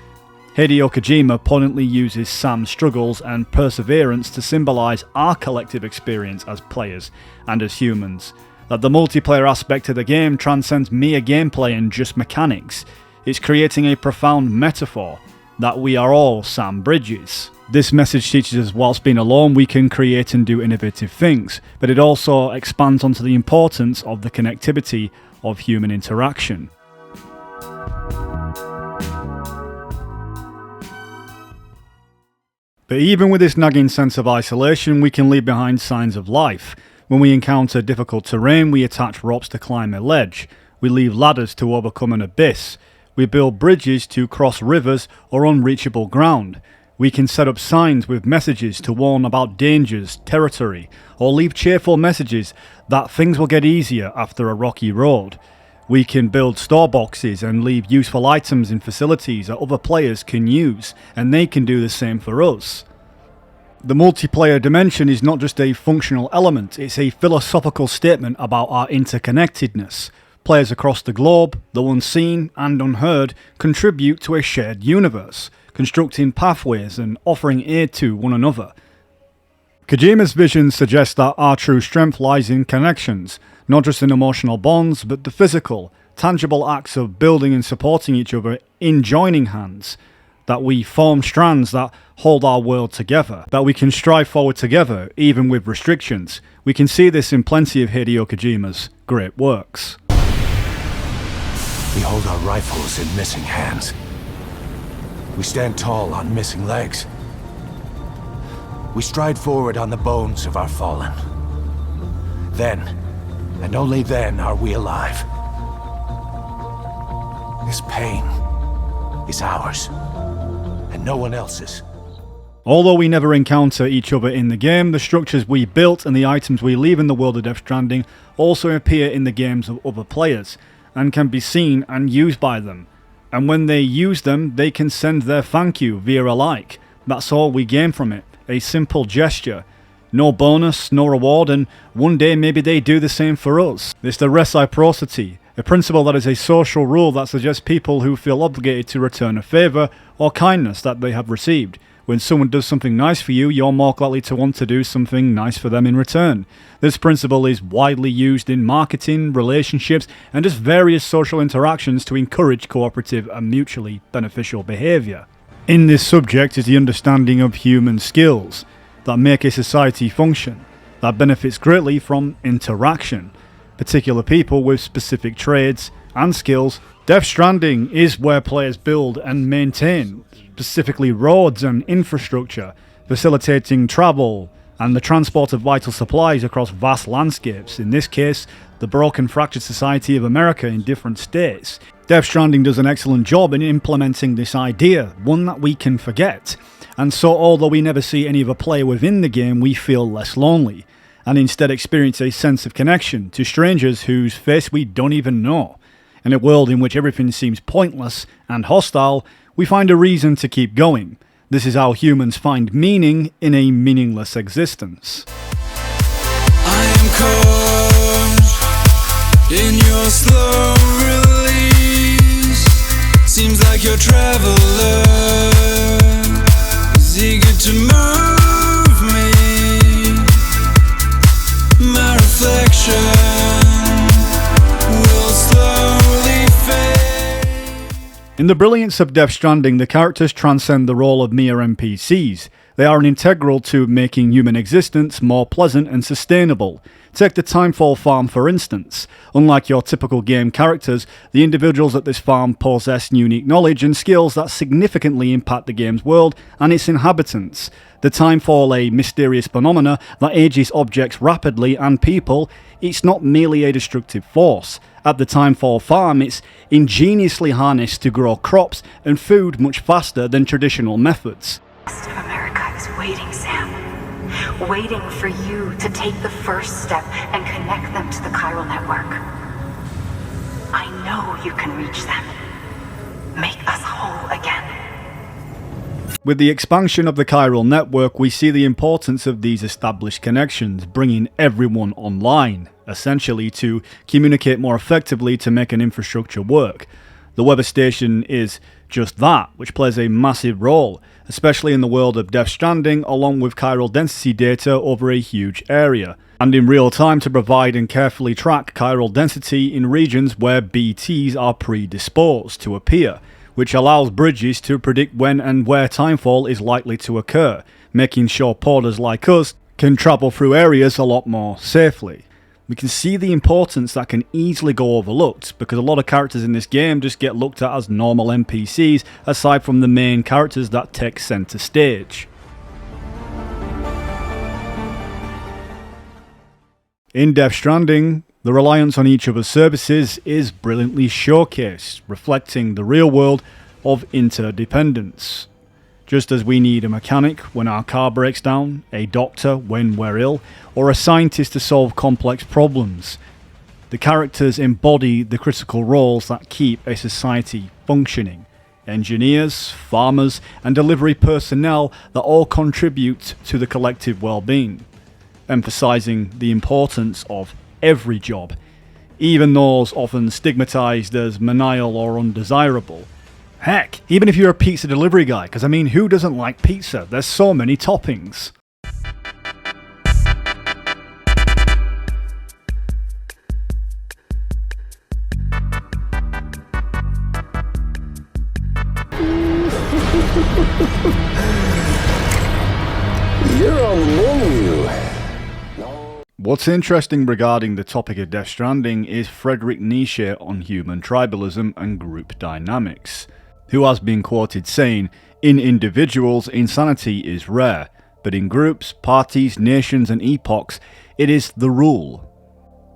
HIDEO Kojima poignantly uses Sam's struggles and perseverance to symbolise our collective experience as players and as humans. That the multiplayer aspect of the game transcends mere gameplay and just mechanics. It's creating a profound metaphor that we are all Sam Bridges. This message teaches us whilst being alone we can create and do innovative things, but it also expands onto the importance of the connectivity of human interaction. But even with this nagging sense of isolation, we can leave behind signs of life. When we encounter difficult terrain, we attach ropes to climb a ledge. We leave ladders to overcome an abyss. We build bridges to cross rivers or unreachable ground. We can set up signs with messages to warn about dangers, territory, or leave cheerful messages that things will get easier after a rocky road. We can build store boxes and leave useful items in facilities that other players can use, and they can do the same for us. The multiplayer dimension is not just a functional element, it's a philosophical statement about our interconnectedness. Players across the globe, though unseen and unheard, contribute to a shared universe, constructing pathways and offering aid to one another. Kojima's vision suggests that our true strength lies in connections, not just in emotional bonds, but the physical, tangible acts of building and supporting each other in joining hands, that we form strands that hold our world together, that we can strive forward together, even with restrictions. We can see this in plenty of HIDEO Kojima's great works. We hold our rifles in missing hands. We stand tall on missing legs. We stride forward on the bones of our fallen. Then, and only then, are we alive. This pain is ours, and no one else's. Although we never encounter each other in the game, the structures we built and the items we leave in the world of Death Stranding also appear in the games of other players, and can be seen and used by them. And when they use them, they can send their thank you via a like. That's all we gain from it. A simple gesture. No bonus, no reward, and one day maybe they do the same for us. It's the reciprocity, a principle that is a social rule that suggests people who feel obligated to return a favour or kindness that they have received. When someone does something nice for you, you're more likely to want to do something nice for them in return. This principle is widely used in marketing, relationships, and just various social interactions to encourage cooperative and mutually beneficial behaviour. In this subject is the understanding of human skills that make a society function, that benefits greatly from interaction. Particular people with specific trades and skills. Death Stranding is where players build and maintain, specifically roads and infrastructure, facilitating travel and the transport of vital supplies across vast landscapes, in this case, the broken fractured society of America in different states. Death Stranding does an excellent job in implementing this idea, one that we can forget. And so although we never see any other player within the game, we feel less lonely, and instead experience a sense of connection to strangers whose face we don't even know. In a world in which everything seems pointless and hostile, we find a reason to keep going. This is how humans find meaning in a meaningless existence. I am caught in your slow release. Seems like your traveler is eager to move me. My reflection will slowly fade. In the brilliance of Death Stranding, the characters transcend the role of mere NPCs. They are an integral to making human existence more pleasant and sustainable. Take the Timefall farm for instance. Unlike your typical game characters, the individuals at this farm possess unique knowledge and skills that significantly impact the game's world and its inhabitants. The Timefall, a mysterious phenomena that ages objects rapidly and people, it's not merely a destructive force. At the Timefall farm, it's ingeniously harnessed to grow crops and food much faster than traditional methods. The rest of America is waiting, Sam. Waiting for you to take the first step and connect them to the chiral network. I know you can reach them. Make us whole again. With the expansion of the chiral network, we see the importance of these established connections, bringing everyone online, essentially to communicate more effectively to make an infrastructure work. The weather station is just that, which plays a massive role, especially in the world of Death Stranding, along with chiral density data over a huge area, and in real time to provide and carefully track chiral density in regions where BTs are predisposed to appear. which allows bridges to predict when and where timefall is likely to occur, making sure porters like us can travel through areas a lot more safely. We can see the importance that can easily go overlooked, because a lot of characters in this game just get looked at as normal NPCs aside from the main characters that take centre stage. In Death Stranding, the reliance on each other's services is brilliantly showcased, reflecting the real world of interdependence. Just as we need a mechanic when our car breaks down, a doctor when we're ill, or a scientist to solve complex problems, the characters embody the critical roles that keep a society functioning. Engineers, farmers, and delivery personnel that all contribute to the collective well-being, emphasizing the importance of every job, even those often stigmatized as menial or undesirable. Heck, even if you're a pizza delivery guy, because I mean, who doesn't like pizza? There's so many toppings. You're on the menu. What's interesting regarding the topic of Death Stranding is Friedrich Nietzsche on human tribalism and group dynamics, who has been quoted saying, "In individuals, insanity is rare, but in groups, parties, nations and epochs, it is the rule."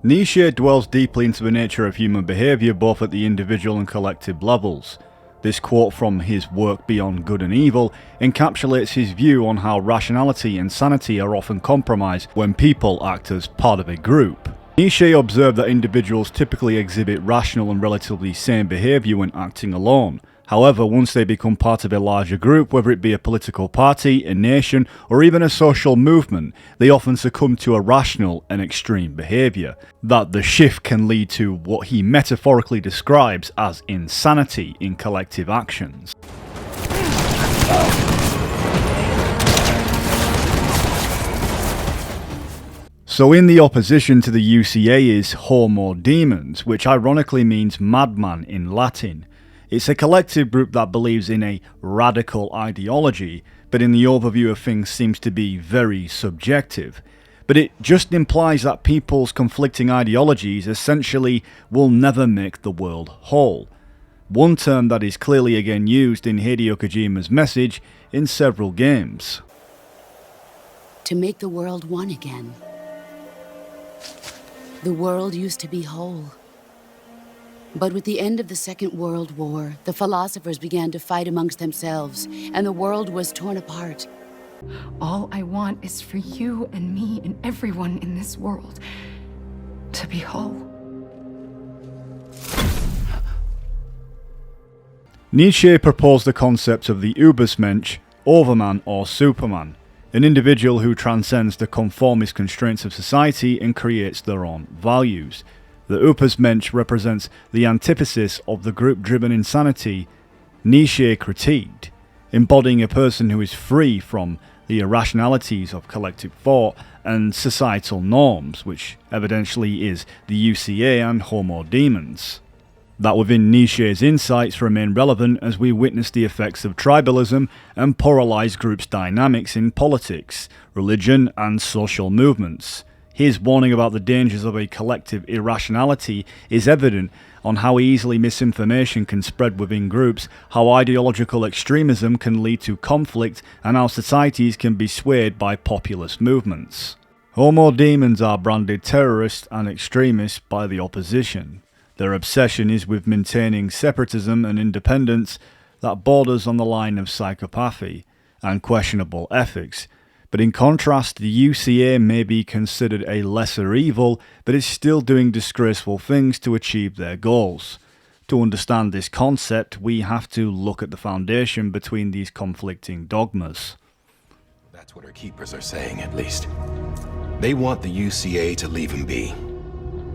Nietzsche dwells deeply into the nature of human behaviour both at the individual and collective levels. This quote from his work Beyond Good and Evil encapsulates his view on how rationality and sanity are often compromised when people act as part of a group. Nietzsche observed that individuals typically exhibit rational and relatively sane behaviour when acting alone. However, once they become part of a larger group, whether it be a political party, a nation, or even a social movement, they often succumb to irrational and extreme behaviour. That the shift can lead to what he metaphorically describes as insanity in collective actions. So in the opposition to the UCA is Homo Demens, which ironically means madman in Latin. It's a collective group that believes in a radical ideology, but in the overview of things seems to be very subjective. But it just implies that people's conflicting ideologies essentially will never make the world whole. One term that is clearly again used in HIDEO Kojima's message in several games. To make the world one again. The world used to be whole. But with the end of the Second World War, the philosophers began to fight amongst themselves, and the world was torn apart. All I want is for you and me and everyone in this world to be whole. Nietzsche proposed the concept of the Übermensch, Overman or Superman, an individual who transcends the conformist constraints of society and creates their own values. The Übermensch represents the antithesis of the group-driven insanity Nietzsche critiqued, embodying a person who is free from the irrationalities of collective thought and societal norms, which evidently is the UCA and Homo Demens. That within Nietzsche's insights remain relevant as we witness the effects of tribalism and polarized groups' dynamics in politics, religion and social movements. His warning about the dangers of a collective irrationality is evident on how easily misinformation can spread within groups, how ideological extremism can lead to conflict, and how societies can be swayed by populist movements. Homo Demens are branded terrorists and extremists by the opposition. Their obsession is with maintaining separatism and independence that borders on the line of psychopathy and questionable ethics. But in contrast, the UCA may be considered a lesser evil, but is still doing disgraceful things to achieve their goals. To understand this concept, we have to look at the foundation between these conflicting dogmas. That's what our keepers are saying, at least. They want the UCA to leave him be.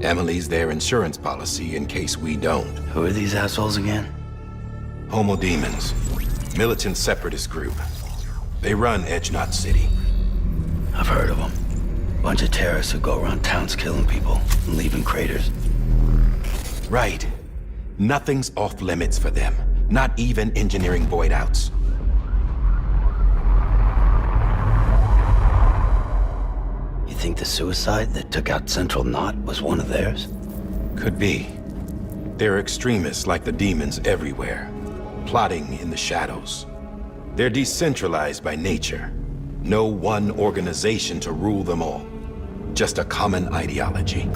Amelie's their insurance policy in case we don't. Who are these assholes again? Homo Demens. Militant separatist group. They run Edge Knot City. I've heard of them. Bunch of terrorists who go around towns killing people and leaving craters. Right. Nothing's off limits for them. not even engineering void outs. You think the suicide that took out Central Knot was one of theirs? Could be. They're extremists like the demons everywhere, plotting in the shadows. They're decentralized by nature. No one organization to rule them all. Just a common ideology.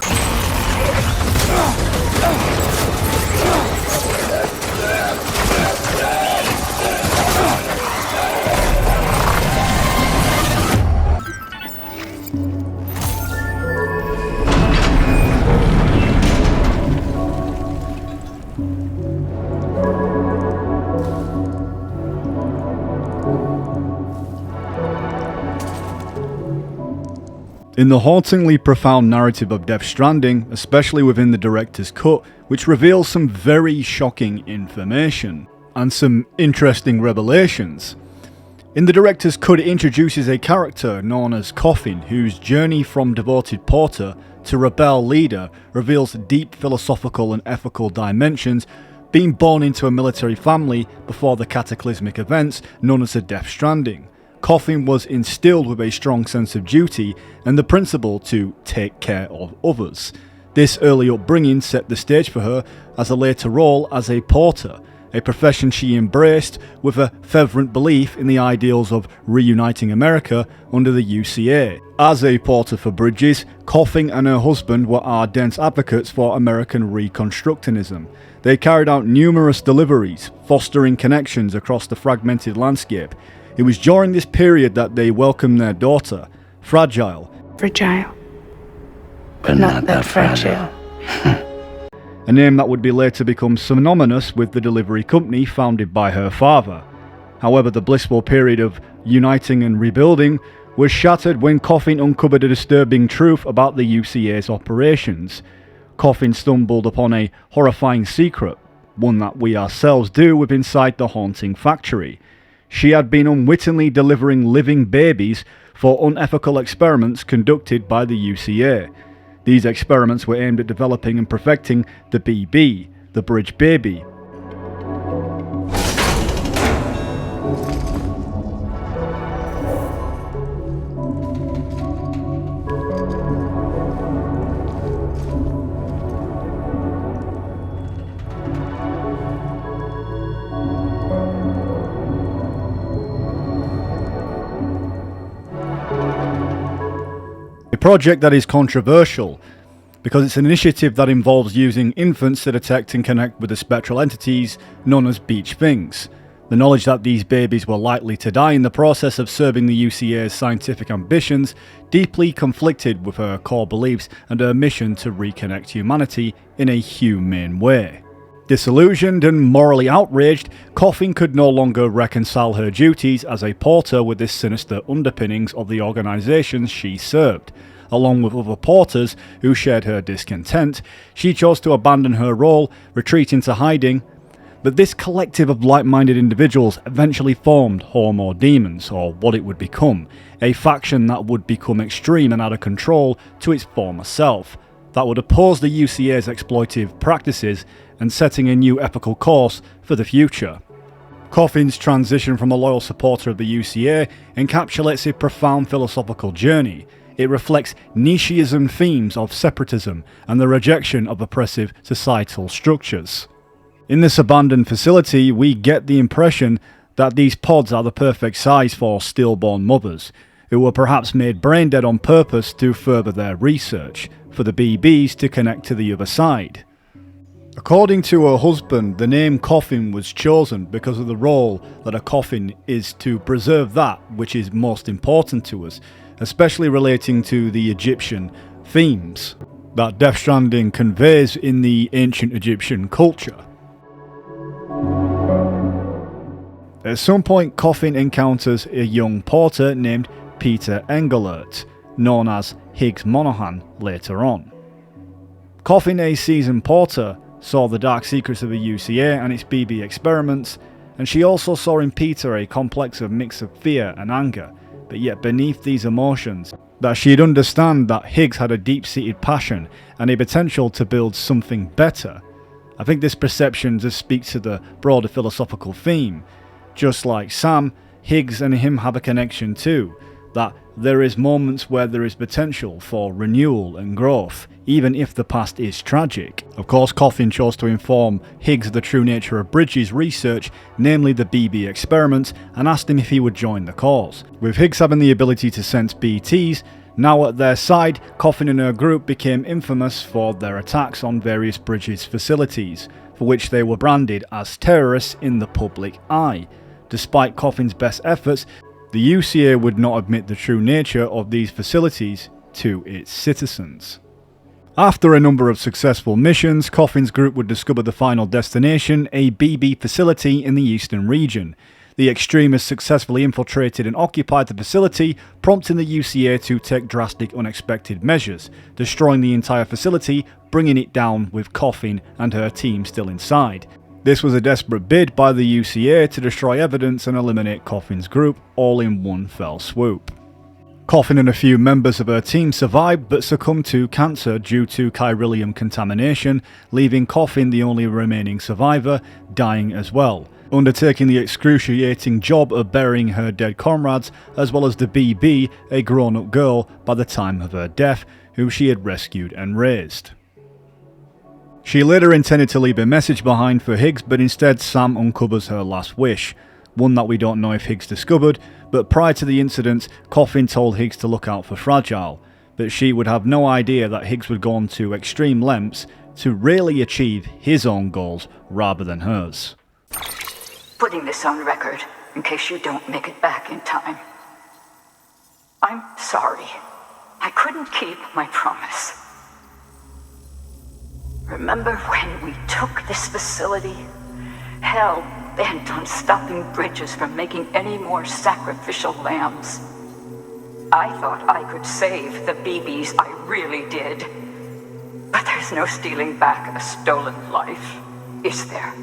In the hauntingly profound narrative of Death Stranding, especially within the director's cut, which reveals some very shocking information and some interesting revelations. In the director's cut, it introduces a character known as Coffin, whose journey from devoted porter to rebel leader reveals deep philosophical and ethical dimensions, being born into a military family before the cataclysmic events known as the Death Stranding. Coffin was instilled with a strong sense of duty and the principle to take care of others. This early upbringing set the stage for her as a later role as a porter, a profession she embraced with a fervent belief in the ideals of reuniting America under the UCA. As a porter for bridges, Coffin and her husband were ardent advocates for American Reconstructionism. They carried out numerous deliveries, fostering connections across the fragmented landscape. It was during this period that they welcomed their daughter, Fragile. Fragile. But not that fragile. A name that would be later become synonymous with the delivery company founded by her father. However, the blissful period of uniting and rebuilding was shattered when Coffin uncovered a disturbing truth about the UCA's operations. Coffin stumbled upon a horrifying secret, one that we ourselves do with inside the haunting factory. She had been unwittingly delivering living babies for unethical experiments conducted by the UCA. These experiments were aimed at developing and perfecting the BB, the bridge baby. A project that is controversial because it's an initiative that involves using infants to detect and connect with the spectral entities known as beach things. The knowledge that these babies were likely to die in the process of serving the UCA's scientific ambitions deeply conflicted with her core beliefs and her mission to reconnect humanity in a humane way. Disillusioned and morally outraged, Coffin could no longer reconcile her duties as a porter with the sinister underpinnings of the organisations she served. Along with other porters who shared her discontent, she chose to abandon her role, retreat into hiding. But this collective of like-minded individuals eventually formed Homo Demons, or what it would become, a faction that would become extreme and out of control to its former self, that would oppose the UCA's exploitive practices and setting a new ethical course for the future. Coffin's transition from a loyal supporter of the UCA encapsulates a profound philosophical journey. It reflects Nietzschean themes of separatism and the rejection of oppressive societal structures. In this abandoned facility, we get the impression that these pods are the perfect size for stillborn mothers, who were perhaps made brain dead on purpose to further their research, for the BBs to connect to the other side. According to her husband, the name Coffin was chosen because of the role that a coffin is to preserve that which is most important to us, especially relating to the Egyptian themes that Death Stranding conveys in the ancient Egyptian culture. At some point, Coffin encounters a young porter named Peter Engelert, known as Higgs Monaghan later on. Coffin, a seasoned porter, saw the dark secrets of the UCA and its BB experiments, and she also saw in Peter a complex of mix of fear and anger, but yet beneath these emotions, that she'd understand that Higgs had a deep-seated passion and a potential to build something better. I think this perception just speaks to the broader philosophical theme. Just like Sam, Higgs and him have a connection too, that there is moments where there is potential for renewal and growth, even if the past is tragic. Of course, Coffin chose to inform Higgs of the true nature of Bridges' research, namely the BB experiment, and asked him if he would join the cause. With Higgs having the ability to sense BTs, now at their side, Coffin and her group became infamous for their attacks on various Bridges facilities, for which they were branded as terrorists in the public eye. Despite Coffin's best efforts, the UCA would not admit the true nature of these facilities to its citizens. After a number of successful missions, Coffin's group would discover the final destination, a BB facility in the eastern region. The extremists successfully infiltrated and occupied the facility, prompting the UCA to take drastic unexpected measures, destroying the entire facility, bringing it down with Coffin and her team still inside. This was a desperate bid by the UCA to destroy evidence and eliminate Coffin's group, all in one fell swoop. Coffin and a few members of her team survived but succumbed to cancer due to chiralium contamination, leaving Coffin the only remaining survivor, dying as well, undertaking the excruciating job of burying her dead comrades, as well as the BB, a grown-up girl, by the time of her death, who she had rescued and raised. She later intended to leave a message behind for Higgs, but instead Sam uncovers her last wish, one that we don't know if Higgs discovered, but prior to the incident, Coffin told Higgs to look out for Fragile, but she would have no idea that Higgs would go on to extreme lengths to really achieve his own goals rather than hers. Putting this on record, in case you don't make it back in time. I'm sorry. I couldn't keep my promise. Remember when we took this facility? Hell-bent on stopping Bridges from making any more sacrificial lambs. I thought I could save the BBs, I really did. But there's no stealing back a stolen life, is there?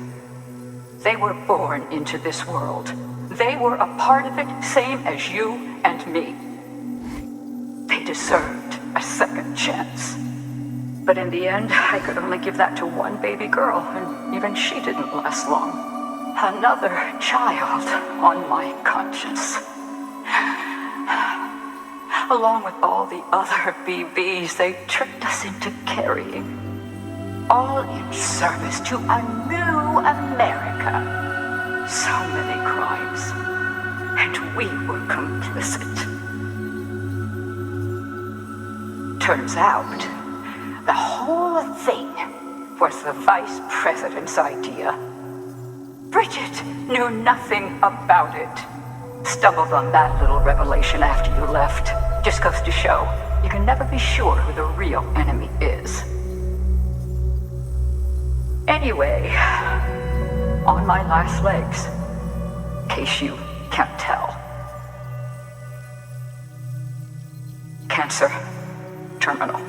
They were born into this world. They were a part of it, same as you and me. They deserved a second chance. But in the end, I could only give that to one baby girl, and even she didn't last long. Another child on my conscience. Along with all the other BBs they tricked us into carrying. All in service to a new America. So many crimes. And we were complicit. Turns out, the whole thing was the vice president's idea. Bridget knew nothing about it. Stumbled on that little revelation after you left. Just goes to show, you can never be sure who the real enemy is. Anyway, on my last legs, in case you can't tell. Cancer, terminal.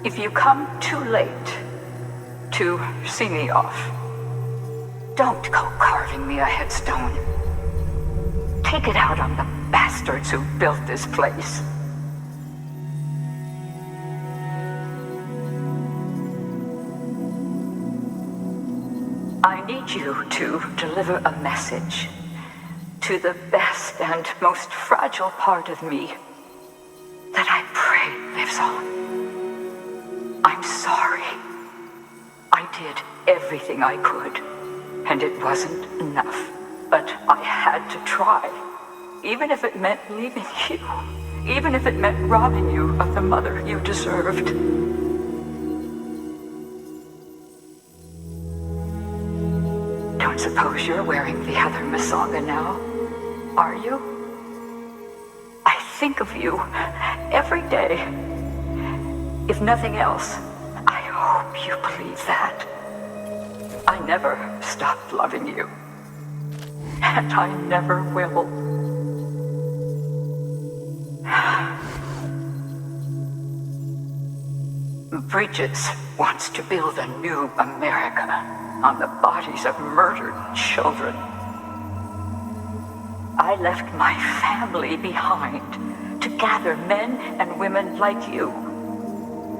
If you come too late to see me off, don't go carving me a headstone. Take it out on the bastards who built this place. I need you to deliver a message to the best and most fragile part of me that I pray lives on. I'm sorry. I did everything I could, and it wasn't enough. But I had to try, even if it meant leaving you, even if it meant robbing you of the mother you deserved. Don't suppose you're wearing the other Masaga now, are you? I think of you every day. If nothing else, I hope you believe that. I never stopped loving you. And I never will. Bridges wants to build a new America on the bodies of murdered children. I left my family behind to gather men and women like you.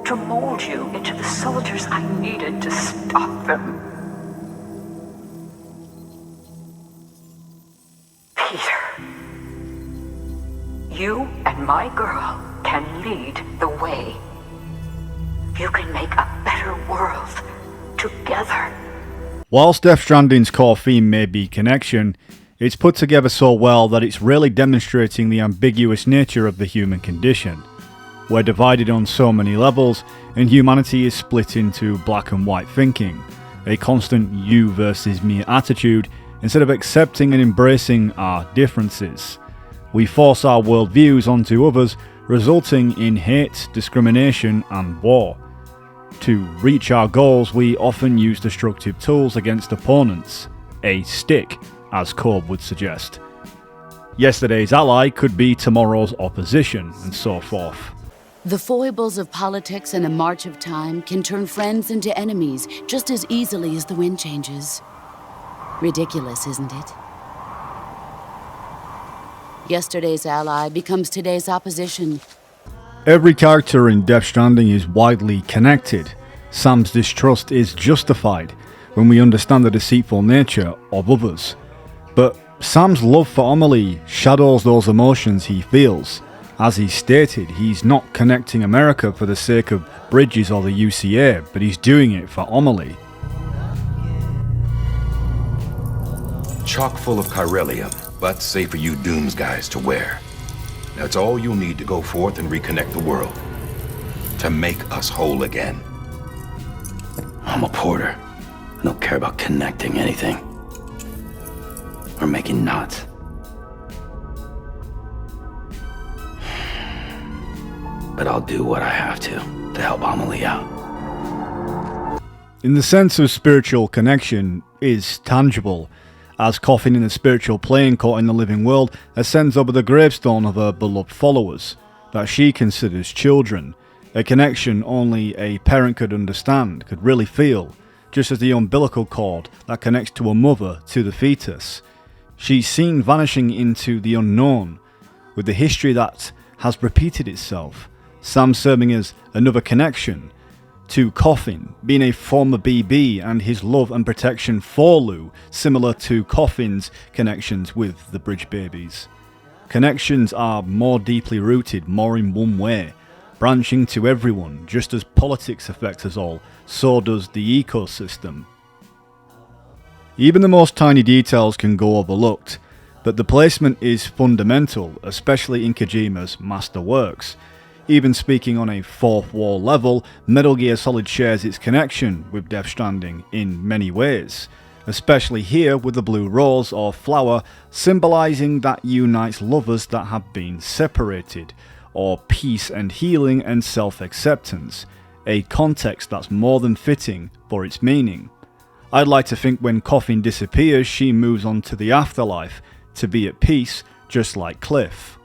to mold you into the soldiers I needed to stop them. Peter, you and my girl can lead the way. You can make a better world together. Whilst Death Stranding's core theme may be connection, it's put together so well that it's really demonstrating the ambiguous nature of the human condition. We're divided on so many levels, and humanity is split into black and white thinking, a constant you versus me attitude, instead of accepting and embracing our differences. We force our worldviews onto others, resulting in hate, discrimination, and war. To reach our goals, we often use destructive tools against opponents, a stick, as Cobb would suggest. Yesterday's ally could be tomorrow's opposition, and so forth. The foibles of politics and a march of time can turn friends into enemies just as easily as the wind changes. Ridiculous, isn't it? Yesterday's ally becomes today's opposition. Every character in Death Stranding is widely connected. Sam's distrust is justified when we understand the deceitful nature of others. But Sam's love for Amelie shadows those emotions he feels. As he stated, he's not connecting America for the sake of bridges or the UCA, but he's doing it for Amelie. Chock full of chiralium, but safe for you Dooms guys to wear. That's all you'll need to go forth and reconnect the world. To make us whole again. I'm a porter. I don't care about connecting anything. Or making knots. But I'll do what I have to help Amelie out. In the sense of spiritual connection is tangible, as Coffin in the spiritual plane caught in the living world ascends over the gravestone of her beloved followers, that she considers children, a connection only a parent could understand, could really feel, just as the umbilical cord that connects to a mother to the fetus. She's seen vanishing into the unknown, with the history that has repeated itself, Sam serving as another connection to Coffin, being a former BB and his love and protection for Lou, similar to Coffin's connections with the Bridge Babies. Connections are more deeply rooted, more in one way, branching to everyone. Just as politics affects us all, so does the ecosystem. Even the most tiny details can go overlooked, but the placement is fundamental, especially in Kojima's masterworks. Even speaking on a fourth wall level, Metal Gear Solid shares its connection with Death Stranding in many ways, especially here with the blue rose or flower symbolising that unites lovers that have been separated, or peace and healing and self-acceptance, a context that's more than fitting for its meaning. I'd like to think when Coffin disappears, she moves on to the afterlife, to be at peace, just like Cliff.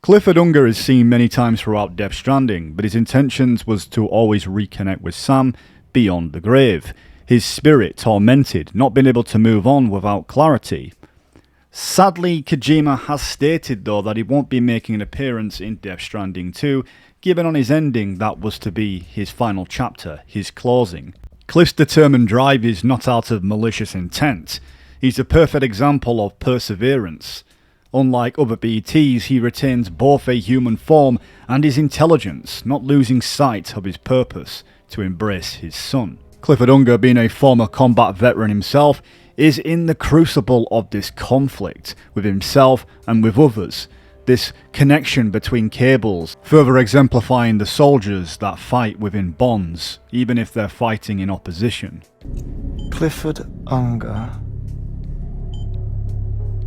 Clifford Unger is seen many times throughout Death Stranding, but his intentions was to always reconnect with Sam beyond the grave, his spirit tormented, not being able to move on without clarity. Sadly, Kojima has stated though that he won't be making an appearance in Death Stranding 2, given on his ending that was to be his final chapter, his closing. Cliff's determined drive is not out of malicious intent. He's a perfect example of perseverance. Unlike other BTs, he retains both a human form and his intelligence, not losing sight of his purpose to embrace his son. Clifford Unger, being a former combat veteran himself, is in the crucible of this conflict with himself and with others, this connection between cables, further exemplifying the soldiers that fight within bonds, even if they're fighting in opposition. Clifford Unger.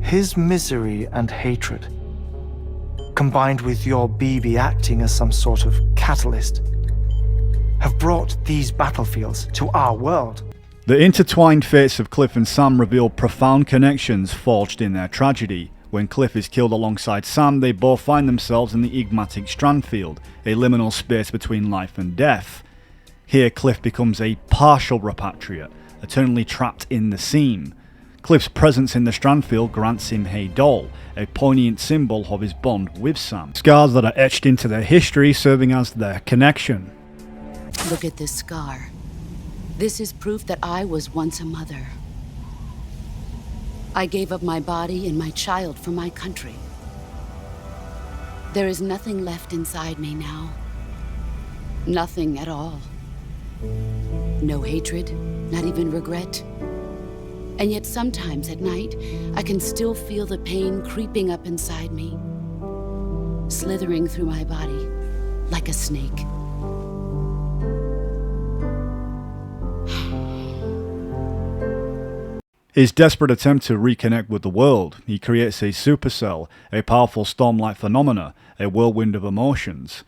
His misery and hatred, combined with your BB acting as some sort of catalyst, have brought these battlefields to our world. The intertwined fates of Cliff and Sam reveal profound connections forged in their tragedy, When Cliff is killed alongside Sam, they both find themselves in the enigmatic strand field, a liminal space between life and death. Here Cliff becomes a partial repatriate, eternally trapped in the seam. Cliff's presence in the strand field grants him HIDEO, a poignant symbol of his bond with Sam. Scars that are etched into their history serving as their connection. Look at this scar. This is proof that I was once a mother. I gave up my body and my child for my country. There is nothing left inside me now. Nothing at all. No hatred, not even regret. And yet sometimes at night, I can still feel the pain creeping up inside me, slithering through my body like a snake. His desperate attempt to reconnect with the world, he creates a supercell, a powerful storm-like phenomena, a whirlwind of emotions.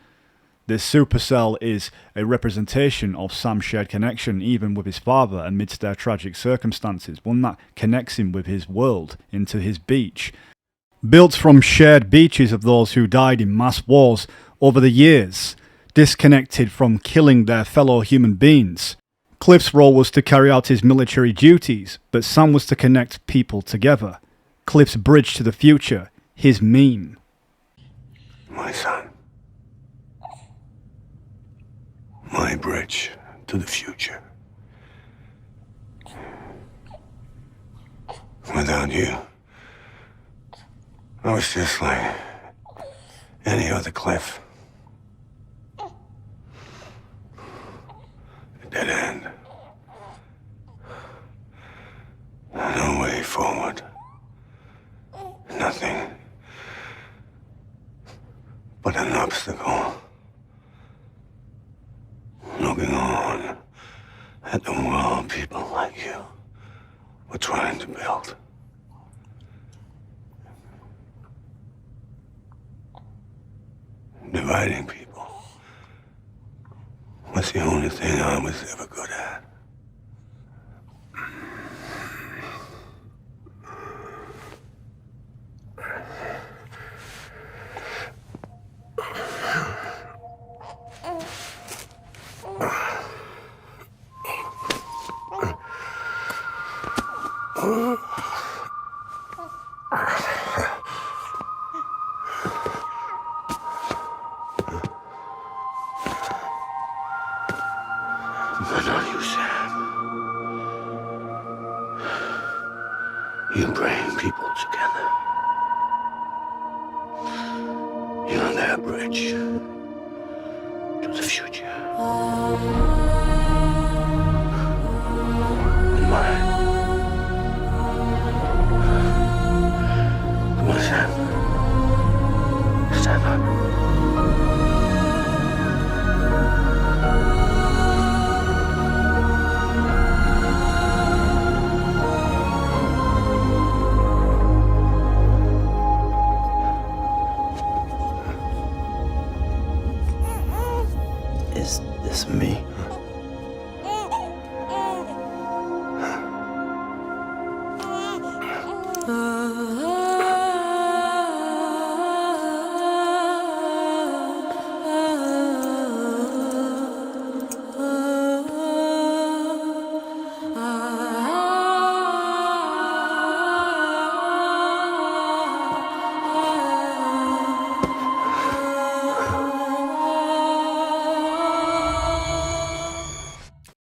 This supercell is a representation of Sam's shared connection even with his father amidst their tragic circumstances, one that connects him with his world, into his beach. Built from shared beaches of those who died in mass wars over the years, disconnected from killing their fellow human beings. Cliff's role was to carry out his military duties, but Sam was to connect people together. Cliff's bridge to the future, his meme. My son. My bridge to the future. Without you, I was just like any other Cliff. A dead end. No way forward. Nothing but an obstacle. Looking on at the world people like you were trying to build. Dividing people was the only thing I was ever good at. But not you, Sam. You bring people together. You're their bridge to the future. And mine. Come on, Sam. Stand up. Is this me?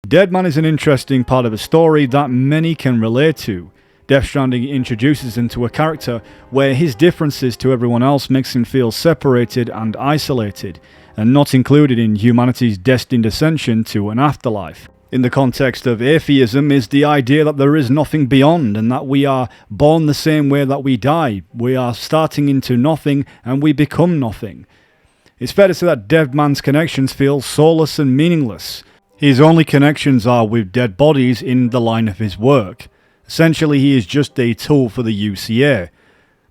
Deadman is an interesting part of a story that many can relate to. Death Stranding introduces into a character where his differences to everyone else makes him feel separated and isolated, and not included in humanity's destined ascension to an afterlife. In the context of atheism is the idea that there is nothing beyond, and that we are born the same way that we die. We are starting into nothing and we become nothing. It's fair to say that Deadman's connections feel soulless and meaningless. His only connections are with dead bodies in the line of his work. Essentially, he is just a tool for the UCA.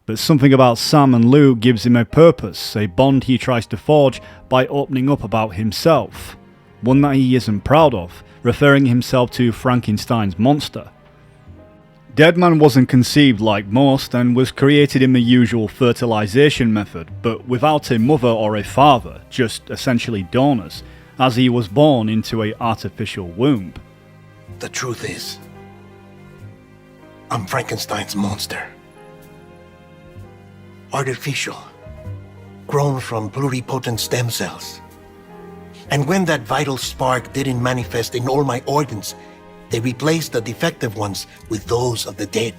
But something about Sam and Lou gives him a purpose, a bond he tries to forge by opening up about himself. One that he isn't proud of, referring himself to Frankenstein's monster. Deadman wasn't conceived like most and was created in the usual fertilization method, but without a mother or a father, just essentially donors, as he was born into an artificial womb. The truth is, I'm Frankenstein's monster. Artificial, grown from pluripotent stem cells. And when that vital spark didn't manifest in all my organs, they replaced the defective ones with those of the dead.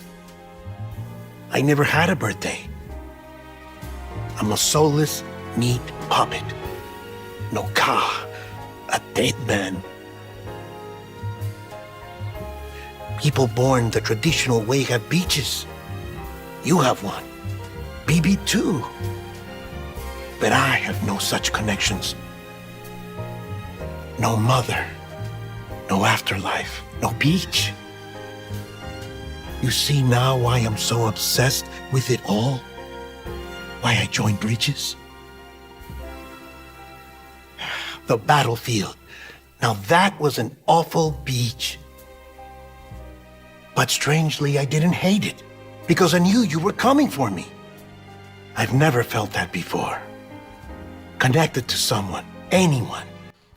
I never had a birthday. I'm a soulless, meat puppet. No ka, a dead man. People born the traditional way have beaches. You have one. BB too. But I have no such connections. No mother. No afterlife. No beach. You see now why I'm so obsessed with it all? Why I joined bridges? The battlefield. Now that was an awful beach. But strangely, I didn't hate it, because I knew you were coming for me. I've never felt that before. Connected to someone, anyone.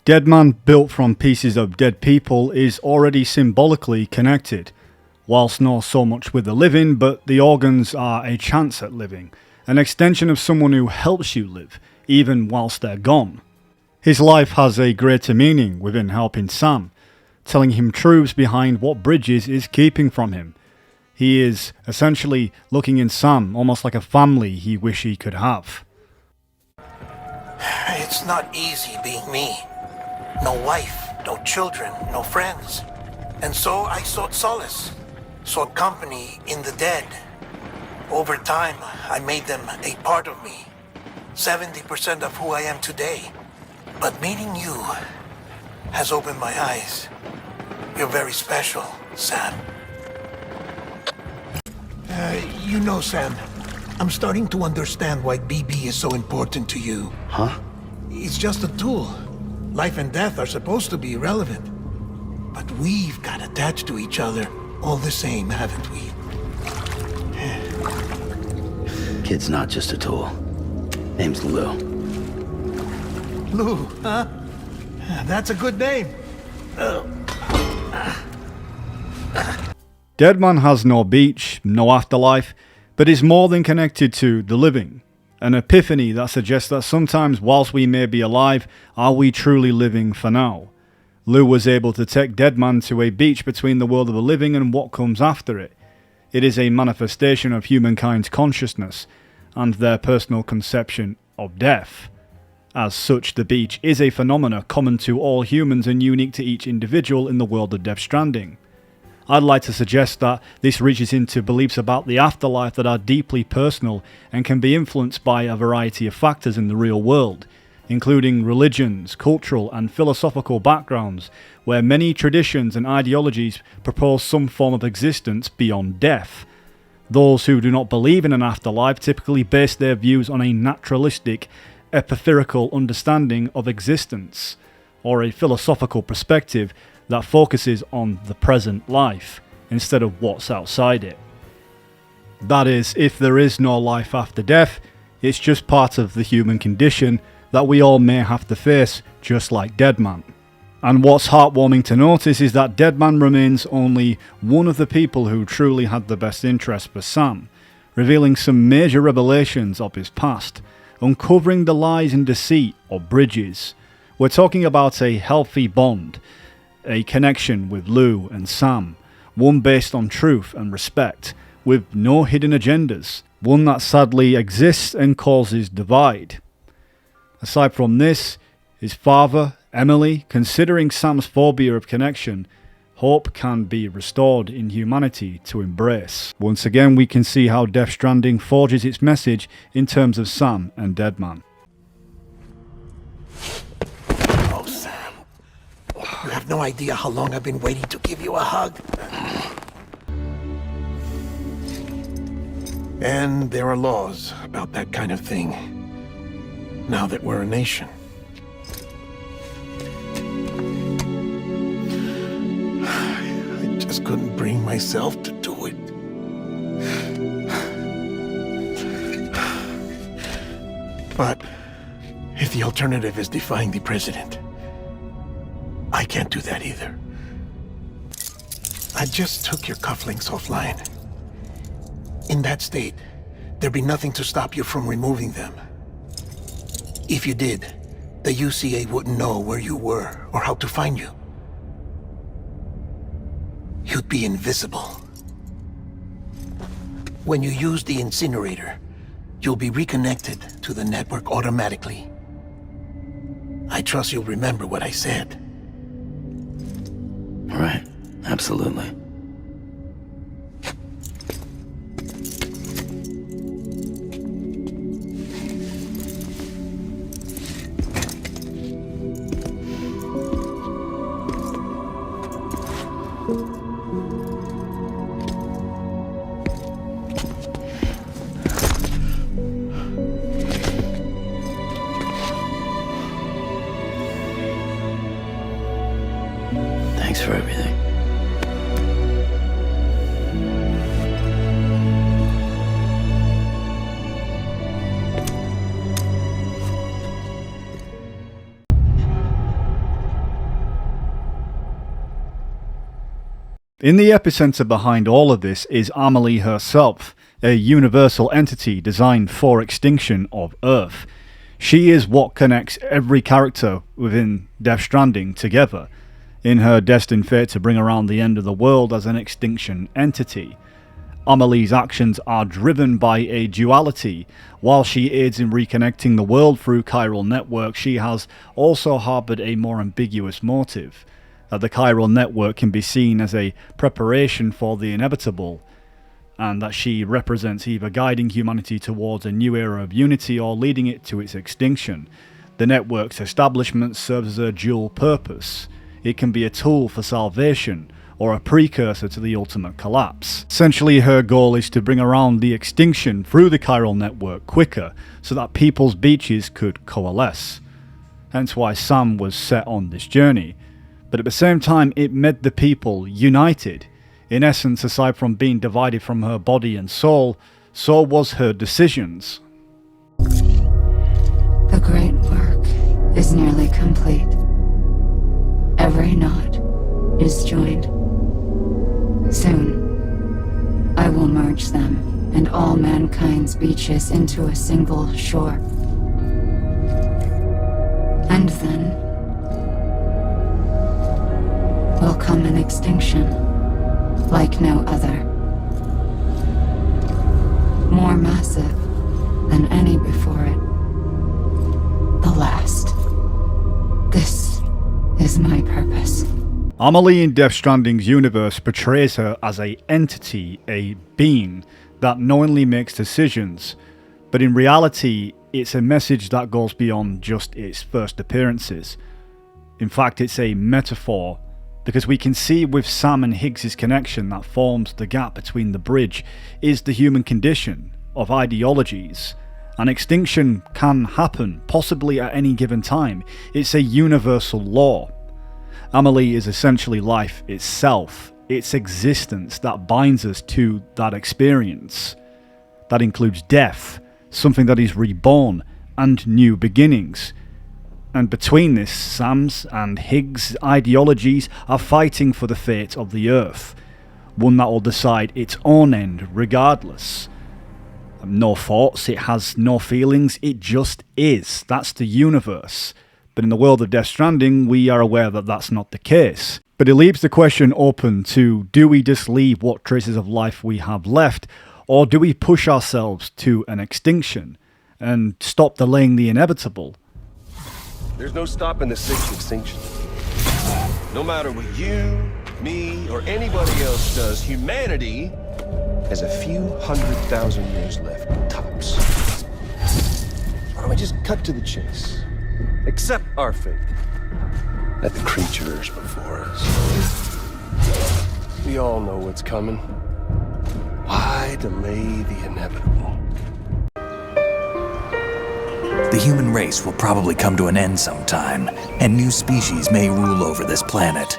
Deadman, built from pieces of dead people, is already symbolically connected, whilst not so much with the living, but the organs are a chance at living, an extension of someone who helps you live, even whilst they're gone. His life has a greater meaning within helping Sam, telling him truths behind what Bridges is keeping from him. He is essentially looking in Sam almost like a family he wish he could have. It's not easy being me. No wife, no children, no friends. And so I sought solace, sought company in the dead. Over time, I made them a part of me, 70% of who I am today. But meeting you has opened my eyes. You're very special, Sam. You know, Sam, I'm starting to understand why BB is so important to you. Huh? It's just a tool. Life and death are supposed to be irrelevant. But we've got attached to each other all the same, haven't we? Kid's not just a tool. Name's Lou. Lou, huh? That's a good name. Deadman has no beach, no afterlife, but is more than connected to the living. An epiphany that suggests that sometimes whilst we may be alive, are we truly living for now? Lou was able to take Deadman to a beach between the world of the living and what comes after it. It is a manifestation of humankind's consciousness and their personal conception of death. As such, the beach is a phenomena common to all humans and unique to each individual in the world of Death Stranding. I'd like to suggest that this reaches into beliefs about the afterlife that are deeply personal and can be influenced by a variety of factors in the real world, including religions, cultural and philosophical backgrounds, where many traditions and ideologies propose some form of existence beyond death. Those who do not believe in an afterlife typically base their views on a naturalistic, epitherical understanding of existence, or a philosophical perspective that focuses on the present life instead of what's outside it. That is, if there is no life after death, it's just part of the human condition that we all may have to face, just like Deadman. And what's heartwarming to notice is that Deadman remains only one of the people who truly had the best interest for Sam, revealing some major revelations of his past, uncovering the lies and deceit of Bridges. We're talking about a healthy bond, a connection with Lou and Sam, one based on truth and respect, with no hidden agendas, one that sadly exists and causes divide. Aside from this, his father, Amelie, considering Sam's phobia of connection, hope can be restored in humanity to embrace. Once again, we can see how Death Stranding forges its message in terms of Sam and Deadman. Oh, Sam. You have no idea how long I've been waiting to give you a hug. And there are laws about that kind of thing, now that we're a nation. I just couldn't bring myself to do it. But if the alternative is defying the president, I can't do that either. I just took your cufflinks offline. In that state, there'd be nothing to stop you from removing them. If you did, the UCA wouldn't know where you were or how to find you. You'd be invisible. When you use the incinerator, you'll be reconnected to the network automatically. I trust you'll remember what I said. Right, absolutely. Thanks for everything. In the epicenter behind all of this is Amelie herself, a universal entity designed for extinction of Earth. She is what connects every character within Death Stranding together, in her destined fate to bring around the end of the world as an extinction entity. Amelie's actions are driven by a duality. While she aids in reconnecting the world through chiral network, she has also harboured a more ambiguous motive, that the chiral network can be seen as a preparation for the inevitable, and that she represents either guiding humanity towards a new era of unity or leading it to its extinction. The network's establishment serves as a dual purpose. It can be a tool for salvation, or a precursor to the ultimate collapse. Essentially, her goal is to bring around the extinction through the chiral network quicker, so that people's beaches could coalesce. Hence why Sam was set on this journey. But at the same time, it made the people united. In essence, aside from being divided from her body and soul, so was her decisions. The great work is nearly complete. Every knot is joined. Soon, I will merge them and all mankind's beaches into a single shore. And then will come an extinction like no other. More massive than any before it. The last. This is my purpose. Amelie in Death Stranding's universe portrays her as an entity, a being that knowingly makes decisions, but in reality it's a message that goes beyond just its first appearances. In fact, it's a metaphor, because we can see with Sam and Higgs' connection that forms the gap between the bridge is the human condition of ideologies. An extinction can happen, possibly at any given time. It's a universal law. Amelie is essentially life itself, its existence that binds us to that experience. That includes death, something that is reborn, and new beginnings. And between this, Sam's and Higgs' ideologies are fighting for the fate of the Earth, one that will decide its own end regardless. No thoughts, it has no feelings, it just is. That's the universe. But in the world of Death Stranding, we are aware that that's not the case. But it leaves the question open to, do we just leave what traces of life we have left, or do we push ourselves to an extinction and stop delaying the inevitable? There's no stopping the sixth extinction. No matter what you, me, or anybody else does, humanity has a few 100,000 years left, tops. Why don't we just cut to the chase? Accept our fate. Let the creatures before us. We all know what's coming. Why delay the inevitable? The human race will probably come to an end sometime, and new species may rule over this planet.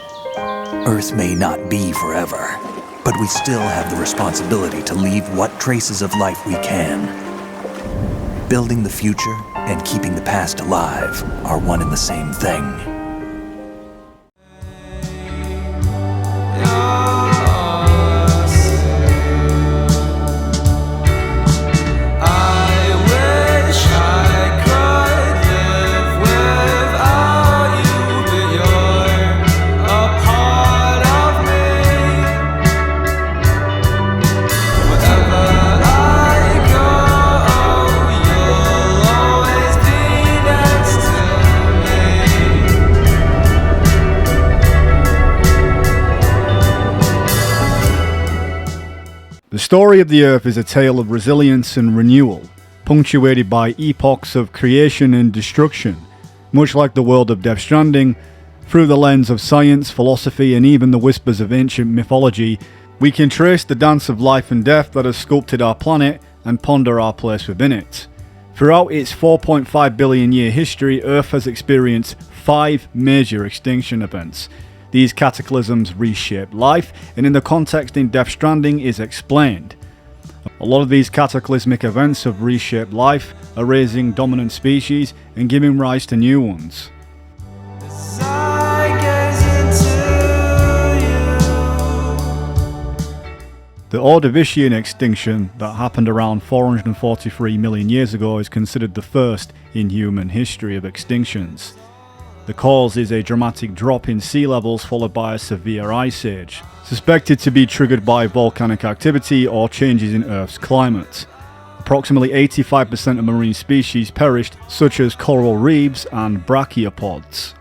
Earth may not be forever, but we still have the responsibility to leave what traces of life we can. Building the future and keeping the past alive are one and the same thing. The story of the Earth is a tale of resilience and renewal, punctuated by epochs of creation and destruction. Much like the world of Death Stranding, through the lens of science, philosophy, and even the whispers of ancient mythology, we can trace the dance of life and death that has sculpted our planet and ponder our place within it. Throughout its 4.5 billion year history, Earth has experienced 5 major extinction events. These cataclysms reshaped life, and in the context in Death Stranding is explained. A lot of these cataclysmic events have reshaped life, erasing dominant species and giving rise to new ones. The Ordovician extinction that happened around 443 million years ago is considered the first in human history of extinctions. The cause is a dramatic drop in sea levels followed by a severe ice age, suspected to be triggered by volcanic activity or changes in Earth's climate. Approximately 85% of marine species perished, such as coral reefs and brachiopods.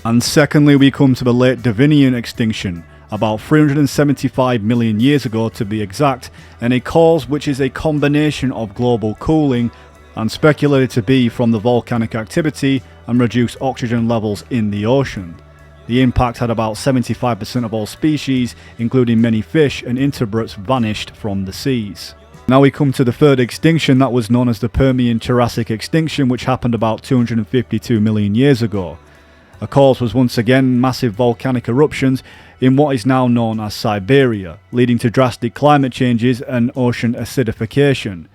And secondly, we come to the late Devonian extinction, about 375 million years ago to be exact, and a cause which is a combination of global cooling and speculated to be from the volcanic activity and reduced oxygen levels in the ocean. The impact had about 75% of all species, including many fish and invertebrates, vanished from the seas. Now we come to the third extinction that was known as the Permian-Jurassic extinction, which happened about 252 million years ago. The cause was once again massive volcanic eruptions in what is now known as Siberia, leading to drastic climate changes and ocean acidification.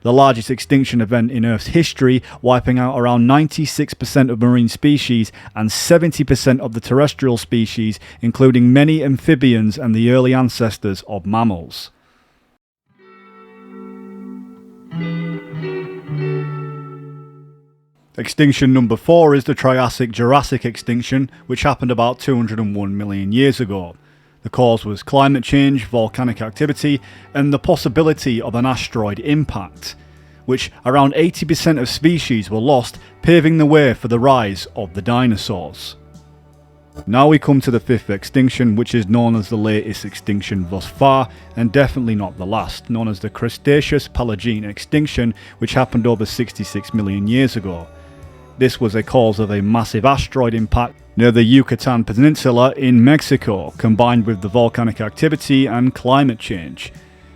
The largest extinction event in Earth's history, wiping out around 96% of marine species and 70% of the terrestrial species, including many amphibians and the early ancestors of mammals. Extinction number 4 is the Triassic-Jurassic extinction, which happened about 201 million years ago. The cause was climate change, volcanic activity, and the possibility of an asteroid impact, which around 80% of species were lost, paving the way for the rise of the dinosaurs. Now we come to the 5th extinction, which is known as the latest extinction thus far, and definitely not the last, known as the Cretaceous-Paleogene extinction, which happened over 66 million years ago. This was a cause of a massive asteroid impact near the Yucatan Peninsula in Mexico, combined with the volcanic activity and climate change.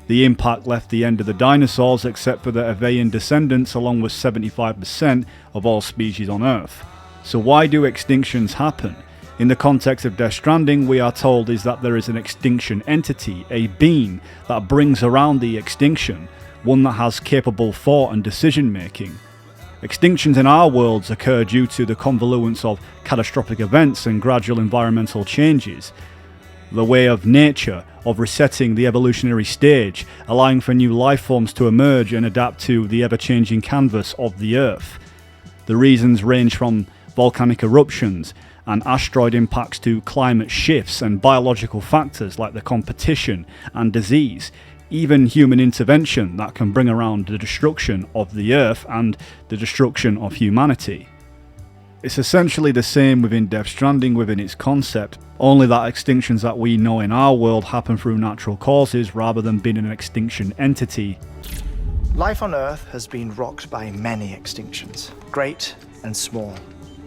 The impact left the end of the dinosaurs except for the avian descendants, along with 75% of all species on Earth. So why do extinctions happen? In the context of Death Stranding, we are told is that there is an extinction entity, a being, that brings around the extinction, one that has capable thought and decision making. Extinctions in our worlds occur due to the convoluence of catastrophic events and gradual environmental changes. The way of nature of resetting the evolutionary stage, allowing for new life forms to emerge and adapt to the ever-changing canvas of the Earth. The reasons range from volcanic eruptions and asteroid impacts to climate shifts and biological factors like the competition and disease. Even human intervention that can bring around the destruction of the Earth and the destruction of humanity. It's essentially the same within Death Stranding within its concept, only that extinctions that we know in our world happen through natural causes rather than being an extinction entity. Life on Earth has been rocked by many extinctions, great and small,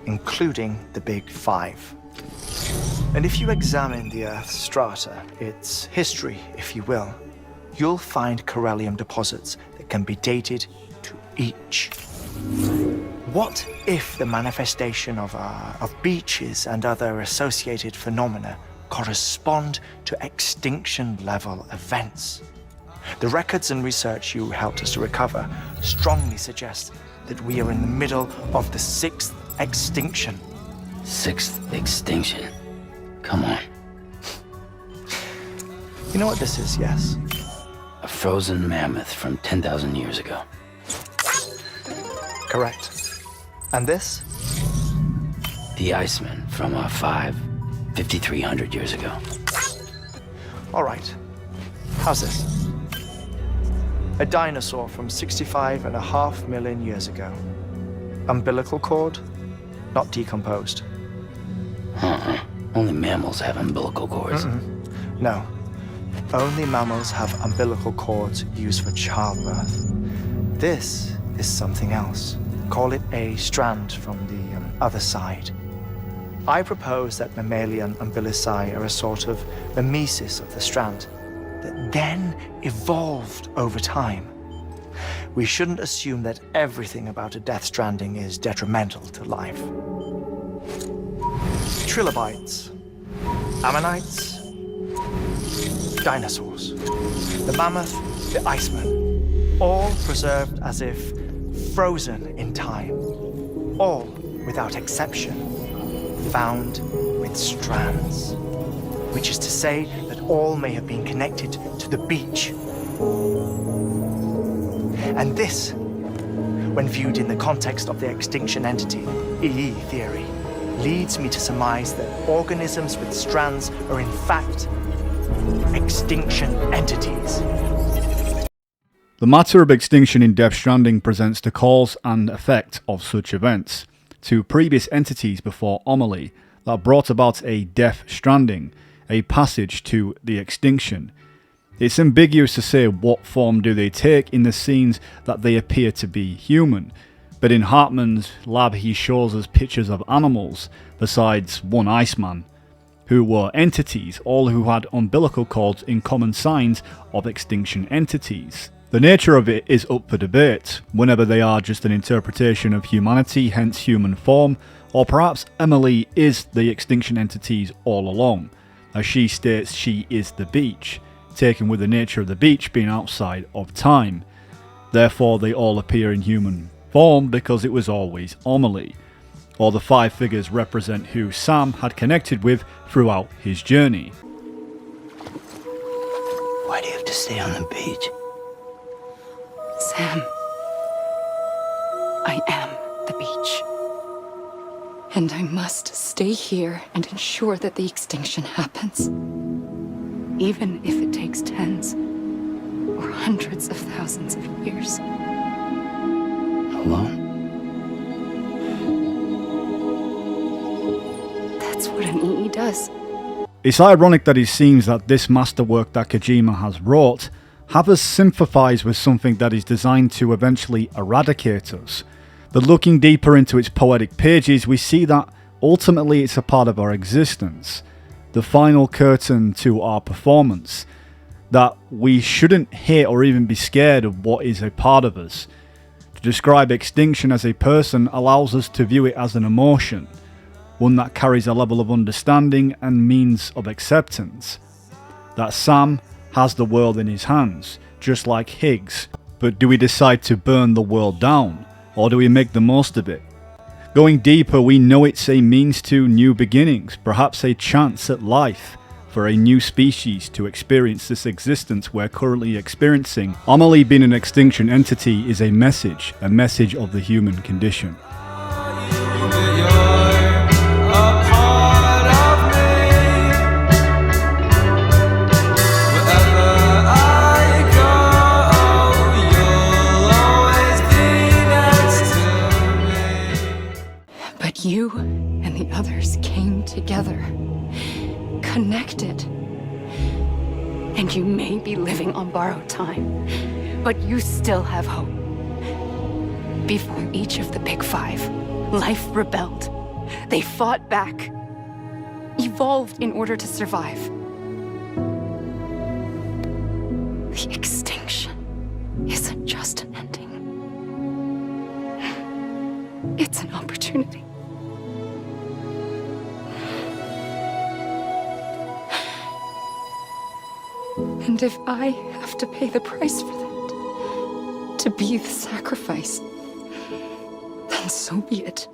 including the Big Five. And if you examine the Earth's strata, its history, if you will, you'll find corallium deposits that can be dated to each. What if the manifestation of beaches and other associated phenomena correspond to extinction-level events. The records and research you helped us to recover strongly suggest that we are in the middle of the 6th extinction. 6th extinction? Come on. You know what this is, yes? A frozen mammoth from 10,000 years ago. Correct. And this? The Iceman from 5,300 years ago. All right. How's this? A dinosaur from 65.5 million years ago. Umbilical cord, not decomposed. Only mammals have umbilical cords. No. Only mammals have umbilical cords used for childbirth. This is something else. Call it a strand from the other side. I propose that mammalian umbilici are a sort of mimesis of the strand that then evolved over time. We shouldn't assume that everything about a death stranding is detrimental to life. Trilobites, ammonites, dinosaurs, the mammoth, the Iceman, all preserved as if frozen in time, all without exception, found with strands, which is to say that all may have been connected to the beach. And this, when viewed in the context of the extinction entity, EE theory, leads me to surmise that organisms with strands are in fact extinction entities. The matter of extinction in Death Stranding presents the cause and effect of such events to previous entities before Amelie that brought about a Death Stranding, a passage to the extinction. It's ambiguous to say what form do they take in the scenes that they appear to be human, but in Hartman's lab he shows us pictures of animals, besides one Iceman, who were entities, all who had umbilical cords in common signs of extinction entities. The nature of it is up for debate, whenever they are just an interpretation of humanity, hence human form, or perhaps Amelie is the extinction entities all along, as she states she is the beach, taken with the nature of the beach being outside of time. Therefore they all appear in human form because it was always Amelie, or the 5 figures represent who Sam had connected with throughout his journey. Why do you have to stay on the beach? Sam, I am the beach. And I must stay here and ensure that the extinction happens. Even if it takes tens or hundreds of thousands of years. Alone? That's what an EE does. It's ironic that it seems that this masterwork that Kojima has wrought have us sympathise with something that is designed to eventually eradicate us. But looking deeper into its poetic pages, we see that ultimately it's a part of our existence, the final curtain to our performance, that we shouldn't hate or even be scared of what is a part of us. To describe extinction as a person allows us to view it as an emotion, one that carries a level of understanding and means of acceptance. That Sam has the world in his hands, just like Higgs, but do we decide to burn the world down, or do we make the most of it? Going deeper, we know it's a means to new beginnings, perhaps a chance at life, for a new species to experience this existence we're currently experiencing. Amelie being an extinction entity is a message of the human condition. But you and the others came together, connected. And you may be living on borrowed time, but you still have hope. Before each of the big 5, life rebelled. They fought back, evolved in order to survive. The extinction isn't just an ending. It's an opportunity. And if I have to pay the price for that, to be the sacrifice, then so be it.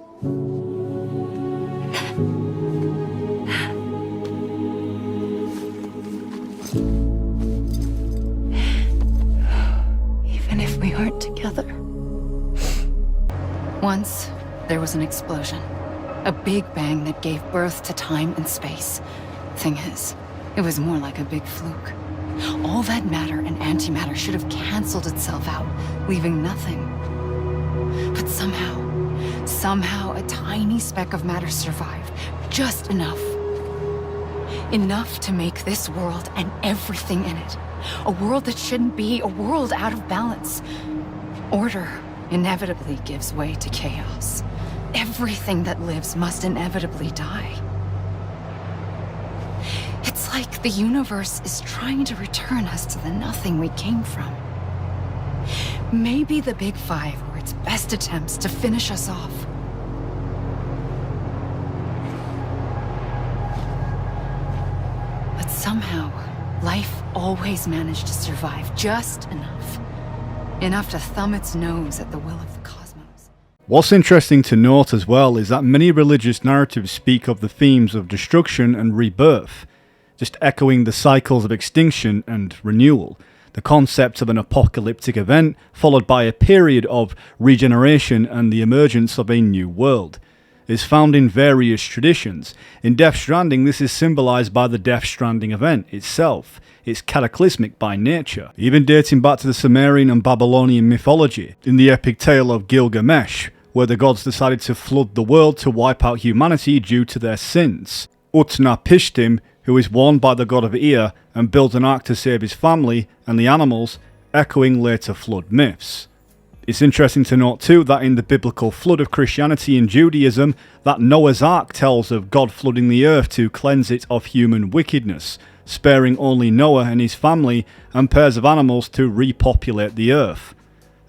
Even if we aren't together. Once, there was an explosion. A big bang that gave birth to time and space. Thing is, it was more like a big fluke. All that matter and antimatter should have canceled itself out, leaving nothing. But somehow a tiny speck of matter survived. Just enough. Enough to make this world and everything in it. A world that shouldn't be, a world out of balance. Order inevitably gives way to chaos. Everything that lives must inevitably die. It's like the universe is trying to return us to the nothing we came from. Maybe the Big Five were its best attempts to finish us off. But somehow, life always managed to survive just enough. Enough to thumb its nose at the will of the cosmos. What's interesting to note as well is that many religious narratives speak of the themes of destruction and rebirth, just echoing the cycles of extinction and renewal, the concept of an apocalyptic event followed by a period of regeneration and the emergence of a new world, is found in various traditions. In Death Stranding, this is symbolised by the Death Stranding event itself. It's cataclysmic by nature, even dating back to the Sumerian and Babylonian mythology, in the epic tale of Gilgamesh, where the gods decided to flood the world to wipe out humanity due to their sins. Utnapishtim, who is warned by the god of Ea and builds an ark to save his family and the animals, echoing later flood myths. It's interesting to note too that in the biblical flood of Christianity and Judaism, that Noah's Ark tells of God flooding the earth to cleanse it of human wickedness, sparing only Noah and his family and pairs of animals to repopulate the earth.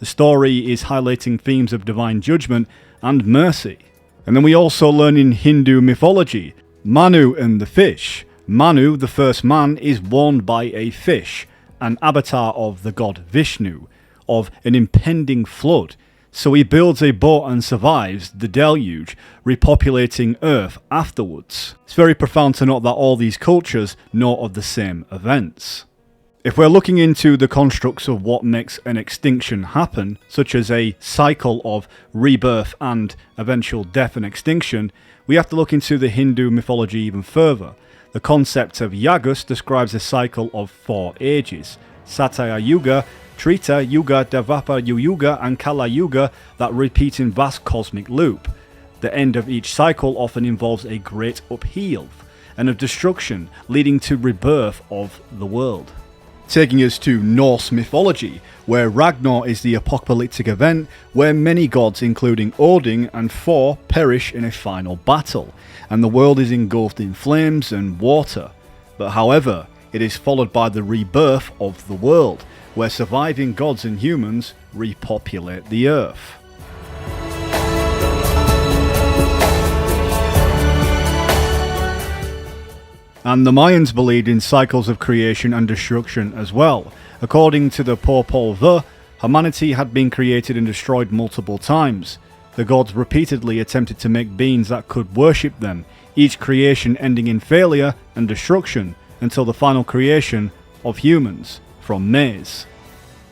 The story is highlighting themes of divine judgment and mercy. And then we also learn in Hindu mythology, Manu and the fish. Manu, the first man, is warned by a fish, an avatar of the god Vishnu, of an impending flood. So he builds a boat and survives the deluge, repopulating Earth afterwards. It's very profound to note that all these cultures know of the same events. If we're looking into the constructs of what makes an extinction happen, such as a cycle of rebirth and eventual death and extinction, we have to look into the Hindu mythology even further. The concept of Yagas describes a cycle of 4 ages: Satya Yuga, Treta Yuga, Dvapara Yuga and Kala Yuga that repeat in vast cosmic loop. The end of each cycle often involves a great upheaval and of destruction, leading to rebirth of the world. Taking us to Norse mythology, where Ragnar is the apocalyptic event where many gods including Odin and Thor perish in a final battle, and the world is engulfed in flames and water. But however, it is followed by the rebirth of the world, where surviving gods and humans repopulate the earth. And the Mayans believed in cycles of creation and destruction as well. According to the Popol Vuh, humanity had been created and destroyed multiple times. The gods repeatedly attempted to make beings that could worship them, each creation ending in failure and destruction, until the final creation of humans from maize.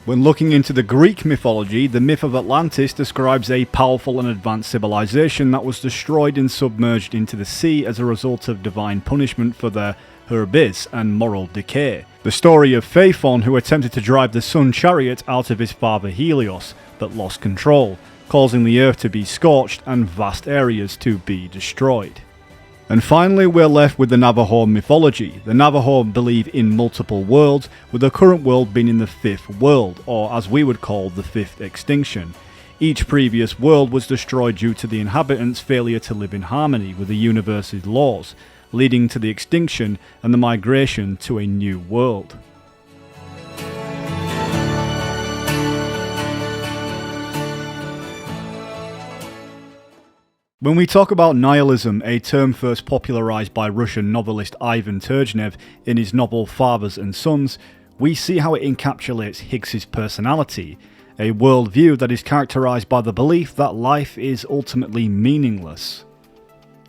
When looking into the Greek mythology, the myth of Atlantis describes a powerful and advanced civilization that was destroyed and submerged into the sea as a result of divine punishment for their hubris and moral decay. The story of Phaethon, who attempted to drive the sun chariot out of his father Helios, but lost control, causing the earth to be scorched and vast areas to be destroyed. And finally, we're left with the Navajo mythology. The Navajo believe in multiple worlds, with the current world being in the 5th world, or as we would call the 5th extinction. Each previous world was destroyed due to the inhabitants' failure to live in harmony with the universe's laws, leading to the extinction and the migration to a new world. When we talk about nihilism, a term first popularized by Russian novelist Ivan Turgenev in his novel Fathers and Sons, we see how it encapsulates Higgs's personality, a worldview that is characterized by the belief that life is ultimately meaningless.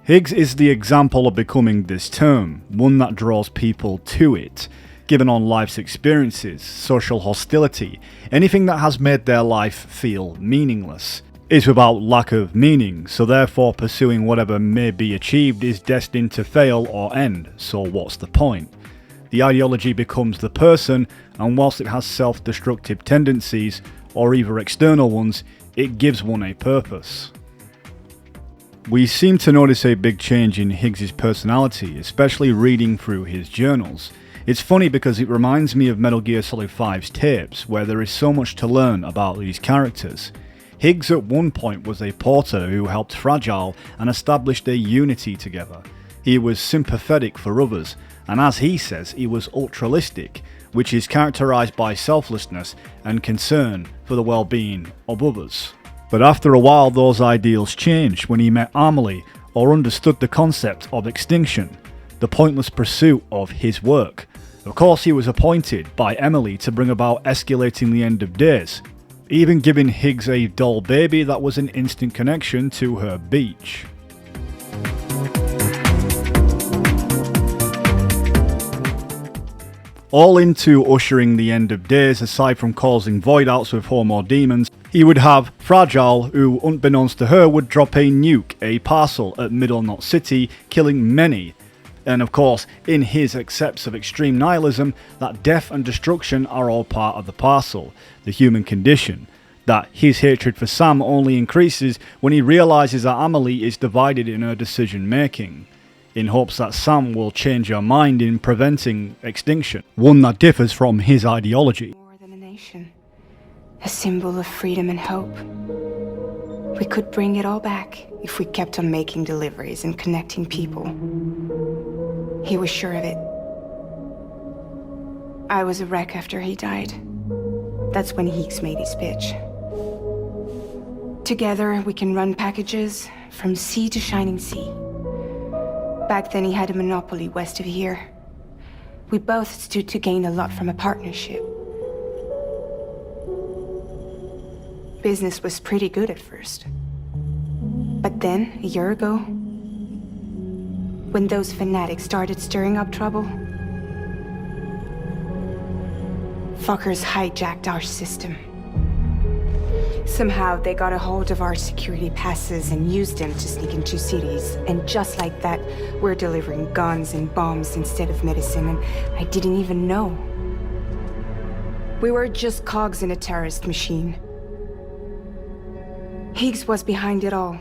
Higgs is the example of becoming this term, one that draws people to it, given on life's experiences, social hostility, anything that has made their life feel meaningless, is without lack of meaning, so therefore pursuing whatever may be achieved is destined to fail or end, so what's the point? The ideology becomes the person, and whilst it has self-destructive tendencies, or either external ones, it gives one a purpose. We seem to notice a big change in Higgs's personality, especially reading through his journals. It's funny because it reminds me of Metal Gear Solid 5's tapes, where there is so much to learn about these characters. Higgs at one point was a porter who helped Fragile and established a unity together. He was sympathetic for others, and as he says, he was ultralistic, which is characterized by selflessness and concern for the well-being of others. But after a while those ideals changed when he met Amelie or understood the concept of extinction, the pointless pursuit of his work. Of course he was appointed by Amelie to bring about escalating the end of days, even giving Higgs a doll baby that was an instant connection to her beach. All into ushering the end of days, aside from causing void-outs with Homo demons, he would have Fragile, who unbeknownst to her would drop a nuke, a parcel at Middle Knot City, killing many. And of course, in his accepts of extreme nihilism, that death and destruction are all part of the parcel, the human condition. That his hatred for Sam only increases when he realises that Amelie is divided in her decision making, in hopes that Sam will change her mind in preventing extinction, one that differs from his ideology. More than a nation, a symbol of freedom and hope. We could bring it all back if we kept on making deliveries and connecting people. He was sure of it. I was a wreck after he died. That's when Higgs made his pitch. Together, we can run packages from sea to shining sea. Back then, he had a monopoly west of here. We both stood to gain a lot from a partnership. Business was pretty good at first. But then, a year ago, when those fanatics started stirring up trouble, fuckers hijacked our system. Somehow they got a hold of our security passes and used them to sneak into cities. And just like that, we're delivering guns and bombs instead of medicine, and I didn't even know. We were just cogs in a terrorist machine. Higgs was behind it all.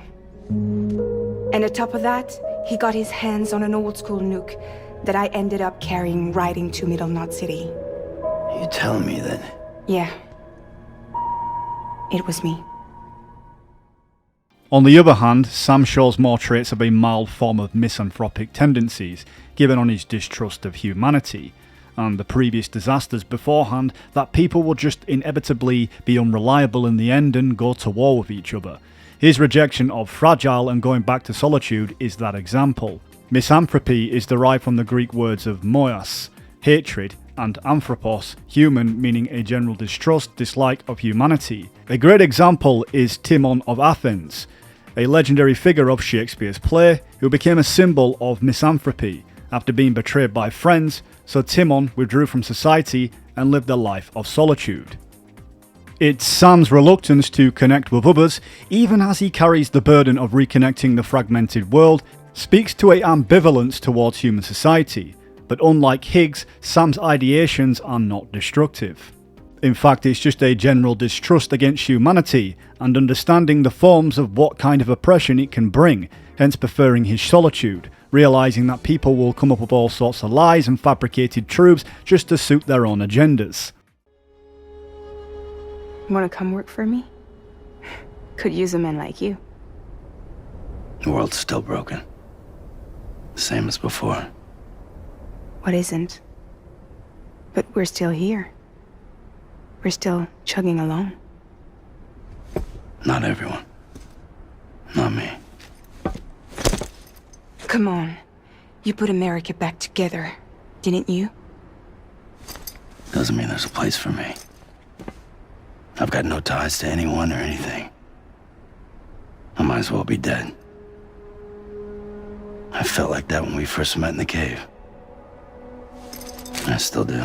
And on top of that, he got his hands on an old-school nuke that I ended up carrying right into Middle Knot City. You telling me that? Yeah. It was me. On the other hand, Sam shows more traits of a mild form of misanthropic tendencies, given on his distrust of humanity, and the previous disasters beforehand, that people will just inevitably be unreliable in the end and go to war with each other. His rejection of Fragile and going back to solitude is that example. Misanthropy is derived from the Greek words of moios, hatred, and anthropos, human, meaning a general distrust, dislike of humanity. A great example is Timon of Athens, a legendary figure of Shakespeare's play who became a symbol of misanthropy after being betrayed by friends, so Timon withdrew from society and lived a life of solitude. It's Sam's reluctance to connect with others, even as he carries the burden of reconnecting the fragmented world, speaks to an ambivalence towards human society. But unlike Higgs, Sam's ideations are not destructive. In fact, it's just a general distrust against humanity and understanding the forms of what kind of oppression it can bring, hence preferring his solitude, realising that people will come up with all sorts of lies and fabricated truths just to suit their own agendas. Want to come work for me? Could use a man like you. The world's still broken. The same as before. What isn't? But we're still here. We're still chugging along. Not everyone. Not me. Come on. You put America back together, didn't you? doesn't mean there's a place for me. I've got no ties to anyone or anything. I might as well be dead. I felt like that when we first met in the cave. I still do.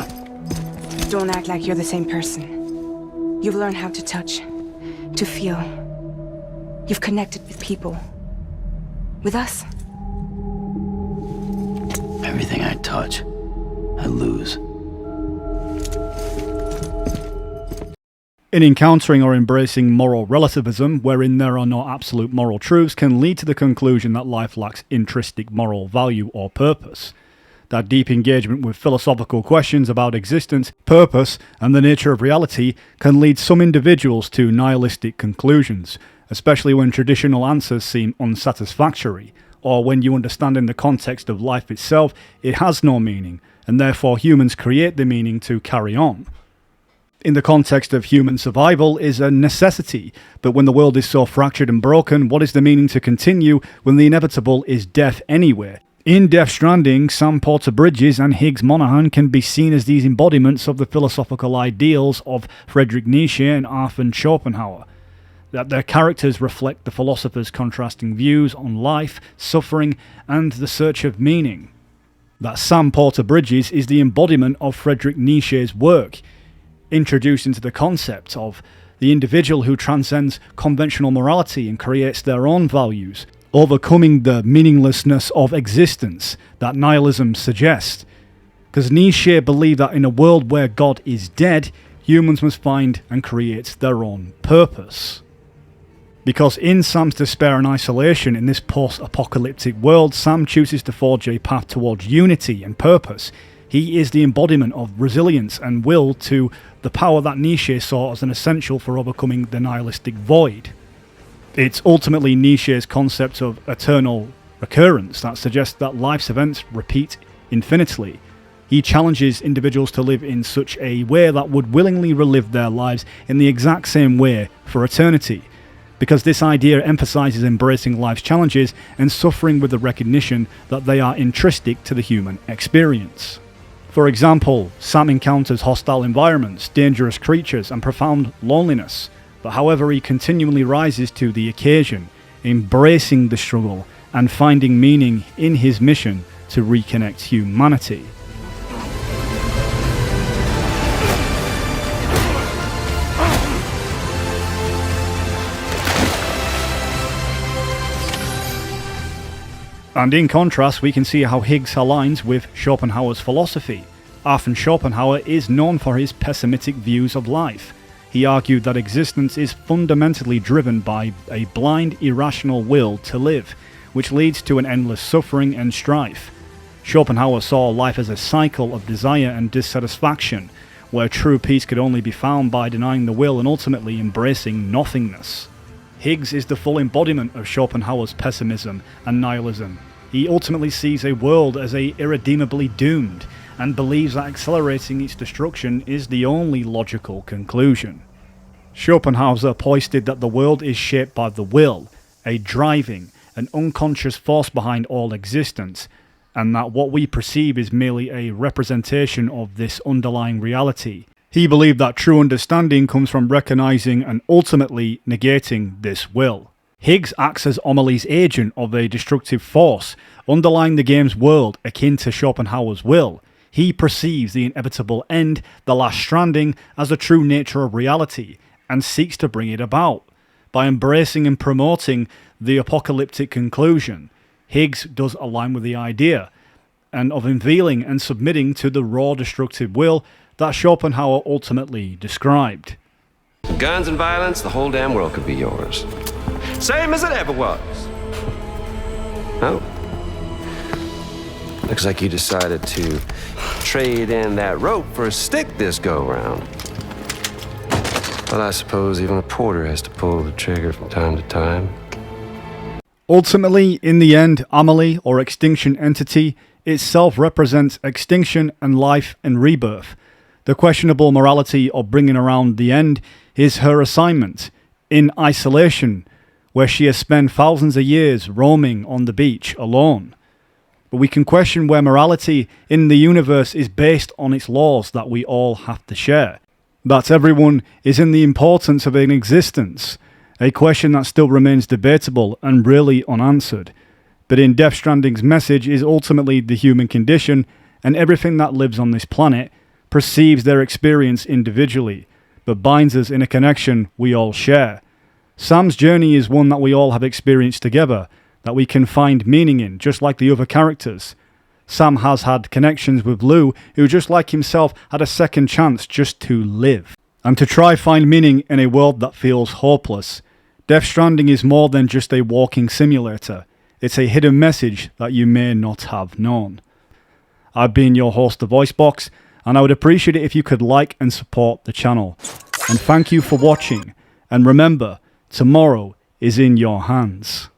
Don't act like you're the same person. You've learned how to touch, to feel. You've connected with people. With us. Everything I touch, I lose. In encountering or embracing moral relativism, wherein there are no absolute moral truths, can lead to the conclusion that life lacks intrinsic moral value or purpose. That deep engagement with philosophical questions about existence, purpose, and the nature of reality can lead some individuals to nihilistic conclusions, especially when traditional answers seem unsatisfactory, or when you understand in the context of life itself it has no meaning, and therefore humans create the meaning to carry on. In the context of human survival is a necessity, but when the world is so fractured and broken, what is the meaning to continue when the inevitable is death anyway? In Death Stranding, Sam Porter Bridges and Higgs Monaghan can be seen as these embodiments of the philosophical ideals of Friedrich Nietzsche and Arthur Schopenhauer. That their characters reflect the philosophers' contrasting views on life, suffering, and the search of meaning. That Sam Porter Bridges is the embodiment of Friedrich Nietzsche's work, introduced into the concept of the individual who transcends conventional morality and creates their own values, overcoming the meaninglessness of existence that nihilism suggests. Because Nietzsche believed that in a world where God is dead, humans must find and create their own purpose. Because in Sam's despair and isolation in this post-apocalyptic world, Sam chooses to forge a path towards unity and purpose. He is the embodiment of resilience and will to the power that Nietzsche saw as an essential for overcoming the nihilistic void. It's ultimately Nietzsche's concept of eternal recurrence that suggests that life's events repeat infinitely. He challenges individuals to live in such a way that would willingly relive their lives in the exact same way for eternity, because this idea emphasizes embracing life's challenges and suffering with the recognition that they are intrinsic to the human experience. For example, Sam encounters hostile environments, dangerous creatures, and profound loneliness, but however he continually rises to the occasion, embracing the struggle and finding meaning in his mission to reconnect humanity. And in contrast, we can see how Higgs aligns with Schopenhauer's philosophy. Arthur Schopenhauer is known for his pessimistic views of life. He argued that existence is fundamentally driven by a blind, irrational will to live, which leads to an endless suffering and strife. Schopenhauer saw life as a cycle of desire and dissatisfaction, where true peace could only be found by denying the will and ultimately embracing nothingness. Higgs is the full embodiment of Schopenhauer's pessimism and nihilism. He ultimately sees a world as irredeemably doomed, and believes that accelerating its destruction is the only logical conclusion. Schopenhauer posited that the world is shaped by the will, a driving, an unconscious force behind all existence, and that what we perceive is merely a representation of this underlying reality. He believed that true understanding comes from recognizing and ultimately negating this will. Higgs acts as Amelie's agent of a destructive force, underlying the game's world akin to Schopenhauer's will. He perceives the inevitable end, the last stranding, as the true nature of reality, and seeks to bring it about. By embracing and promoting the apocalyptic conclusion, Higgs does align with the idea, and of unveiling and submitting to the raw destructive will that Schopenhauer ultimately described. Guns and violence, the whole damn world could be yours. Same as it ever was. Oh. Looks like you decided to trade in that rope for a stick this go-round. Well, I suppose even a porter has to pull the trigger from time to time. Ultimately, in the end, Amelie, or extinction entity, itself represents extinction and life and rebirth. The questionable morality of bringing around the end is her assignment. In isolation, where she has spent thousands of years roaming on the beach alone. but we can question where morality in the universe is based on its laws that we all have to share. That everyone is in the importance of an existence, a question that still remains debatable and really unanswered. But in Death Stranding's message is ultimately the human condition, and everything that lives on this planet perceives their experience individually, but binds us in a connection we all share. Sam's journey is one that we all have experienced together, that we can find meaning in, just like the other characters. Sam has had connections with Lou, who just like himself had a second chance just to live, and to try find meaning in a world that feels hopeless. Death Stranding is more than just a walking simulator. It's a hidden message that you may not have known. I've been your host, The Voice Box, and I would appreciate it if you could like and support the channel. And thank you for watching, and remember, tomorrow is in your hands.